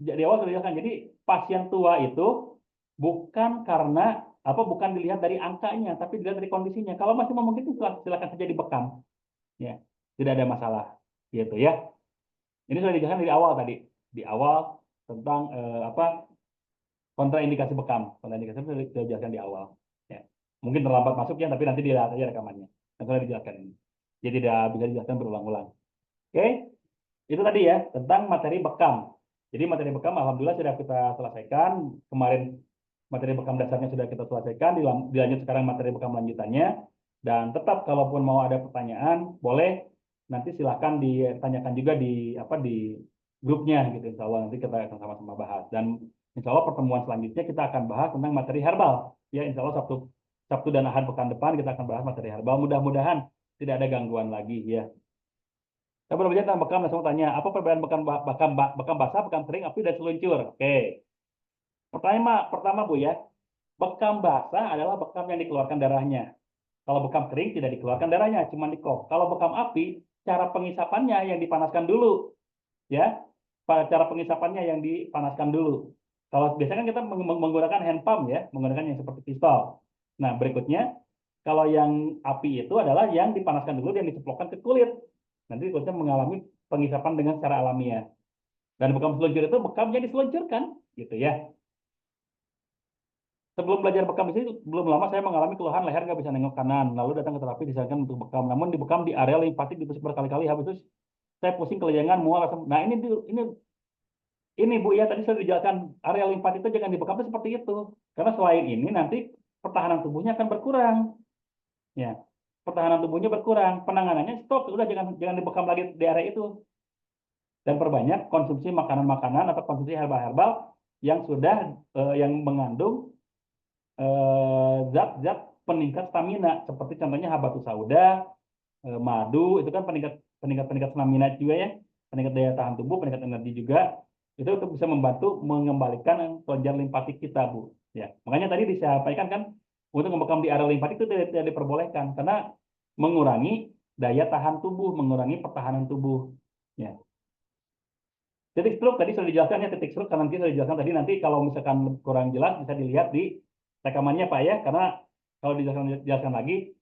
Di awal sudah dijelaskan. Jadi pasien tua itu bukan karena apa bukan dilihat dari angkanya tapi dilihat dari kondisinya. Kalau masih memungkinkan silakan saja dibekam. Ya. Tidak ada masalah gitu ya. Ini sudah dijelaskan dari awal tadi. Di awal tentang apa kontraindikasi bekam. Kontraindikasi itu sudah dijelaskan di awal. Ya. Mungkin terlambat masuknya, tapi nanti dilihat aja rekamannya. Yang sudah dijelaskan ini. Jadi tidak bisa dijelaskan berulang-ulang. Oke, itu tadi ya tentang materi bekam. Jadi materi bekam alhamdulillah sudah kita selesaikan. Kemarin materi bekam dasarnya sudah kita selesaikan. Dilanjut sekarang materi bekam lanjutannya. Dan tetap kalaupun mau ada pertanyaan, boleh nanti silahkan ditanyakan juga di grupnya gitu. Insya Allah nanti kita akan sama-sama bahas. Dan insya Allah pertemuan selanjutnya kita akan bahas tentang materi herbal. Ya insya Allah Sabtu dan Ahad pekan depan kita akan bahas materi herbal. Mudah-mudahan tidak ada gangguan lagi ya. Saya baru tentang bekam, langsung tanya, apa perbedaan bekam basah, bekam kering, api, dan seluncur? Oke. Pertama Bu ya, bekam basah adalah bekam yang dikeluarkan darahnya. Kalau bekam kering tidak dikeluarkan darahnya, cuma dikop. Kalau bekam api, cara pengisapannya yang dipanaskan dulu, ya. Cara pengisapannya yang dipanaskan dulu. Kalau biasanya kan kita menggunakan hand pump ya, menggunakan yang seperti pistol. Nah, berikutnya kalau yang api itu adalah yang dipanaskan dulu dan diceplokkan ke kulit. Nanti kulitnya mengalami pengisapan dengan secara alamiah. Dan bekam seluncur itu bekamnya diseluncurkan, gitu ya. Sebelum belajar bekam ini, belum lama saya mengalami keluhan leher nggak bisa nengok kanan. Lalu datang ke terapi disarankan untuk bekam. Namun dibekam di area limfatik ditusuk berkali-kali. Habis itu saya pusing kelejangan, mual. Nah ini Bu ya, tadi sudah dijelaskan area limfatik itu jangan dibekam itu seperti itu. Karena selain ini nanti pertahanan tubuhnya akan berkurang. Ya, pertahanan tubuhnya berkurang. Penanganannya stop, udah jangan dibekam lagi di area itu. Dan perbanyak konsumsi makanan-makanan atau konsumsi herbal-herbal yang sudah yang mengandung zat-zat peningkat stamina seperti contohnya habatus sauda, madu itu kan peningkat stamina juga ya, peningkat daya tahan tubuh, peningkat energi juga. Itu untuk bisa membantu mengembalikan kelenjar limfatik kita, Bu. Ya, makanya tadi disampaikan kan untuk membekam di area limfatik itu tidak diperbolehkan karena mengurangi daya tahan tubuh, mengurangi pertahanan tubuh. Ya. Titik stroke tadi sudah dijelaskan ya, titik stroke karena nanti sudah dijelaskan tadi, nanti kalau misalkan kurang jelas bisa dilihat di rekamannya Pak ya, karena kalau dijelaskan lagi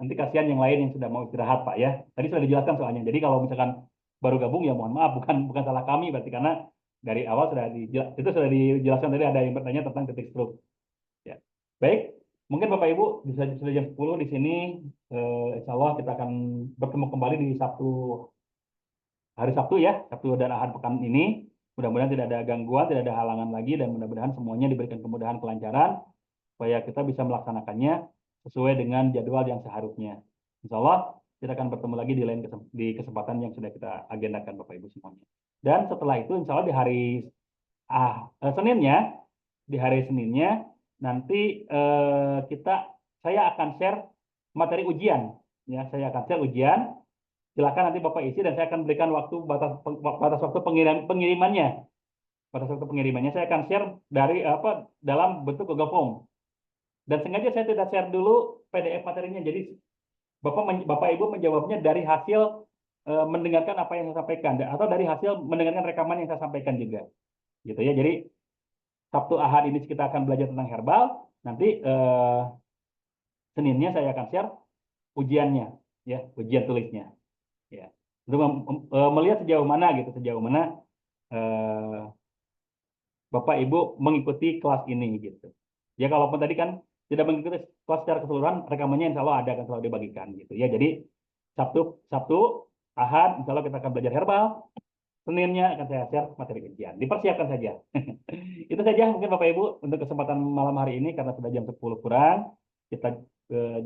nanti kasihan yang lain yang sudah mau istirahat Pak ya. Tadi sudah dijelaskan soalnya. Jadi kalau misalkan baru gabung ya mohon maaf, bukan salah kami berarti, karena dari awal itu sudah dijelaskan. Tadi ada yang bertanya tentang titik stroke. Ya. Baik, mungkin Bapak Ibu sudah jam 10 di sini. Insya Allah kita akan bertemu kembali di hari Sabtu ya, Sabtu dan Ahad pekan ini. Mudah-mudahan tidak ada gangguan, tidak ada halangan lagi, dan mudah-mudahan semuanya diberikan kemudahan, kelancaran, supaya kita bisa melaksanakannya sesuai dengan jadwal yang seharusnya. Insya Allah kita akan bertemu lagi di kesempatan yang sudah kita agendakan Bapak Ibu semuanya. Dan setelah itu Insya Allah di hari Seninnya nanti saya akan share materi ujian. Ya, saya akan share ujian. Silakan nanti Bapak isi dan saya akan berikan batas waktu pengirimannya. Batas waktu pengirimannya saya akan share dalam bentuk Google Form. Dan sengaja saya tidak share dulu PDF materinya. Jadi Bapak Ibu menjawabnya dari hasil mendengarkan apa yang saya sampaikan atau dari hasil mendengarkan rekaman yang saya sampaikan juga. Gitu ya. Jadi Sabtu Ahad ini kita akan belajar tentang herbal. Nanti Seninnya saya akan share ujiannya, ya, ujian tulisnya. Ya, untuk melihat sejauh mana Bapak Ibu mengikuti kelas ini gitu. Ya kalaupun tadi kan tidak mengikuti kelas secara keseluruhan, rekamannya insya Allah akan selalu dibagikan gitu ya. Jadi Sabtu, Ahad, insya Allah kita akan belajar herbal. Seninnya akan saya share materi ujian. Dipersiapkan saja. Itu saja mungkin Bapak Ibu untuk kesempatan malam hari ini, karena sudah jam 10 kurang. Kita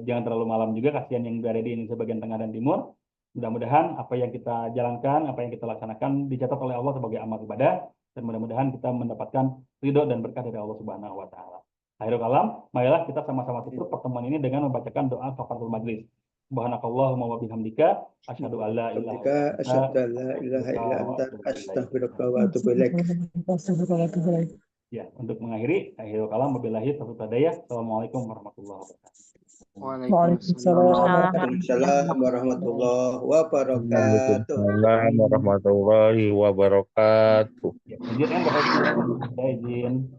jangan terlalu malam juga, kasihan yang berada di Indonesia bagian tengah dan timur. Mudah-mudahan apa yang kita jalankan, apa yang kita laksanakan dicatat oleh Allah sebagai amal ibadah, dan mudah-mudahan kita mendapatkan ridho dan berkah dari Allah Subhanahu wa taala. Akhirul kalam, marilah kita sama-sama tutup pertemuan ini dengan membacakan doa kafaratul majlis. Subhanakallahumma wa bihamdika asyhadu an la ilaha illa anta astaghfiruka wa atubu ilaik. Ya, untuk mengakhiri, akhirul kalam, wabillahi taufiq hidayah. Assalamualaikum warahmatullahi wabarakatuh. Waalaikumsalam warahmatullahi wabarakatuh. Waalaikumsalam warahmatullahi wabarakatuh. Ya, izin kan Bapak Ibu, saya izin.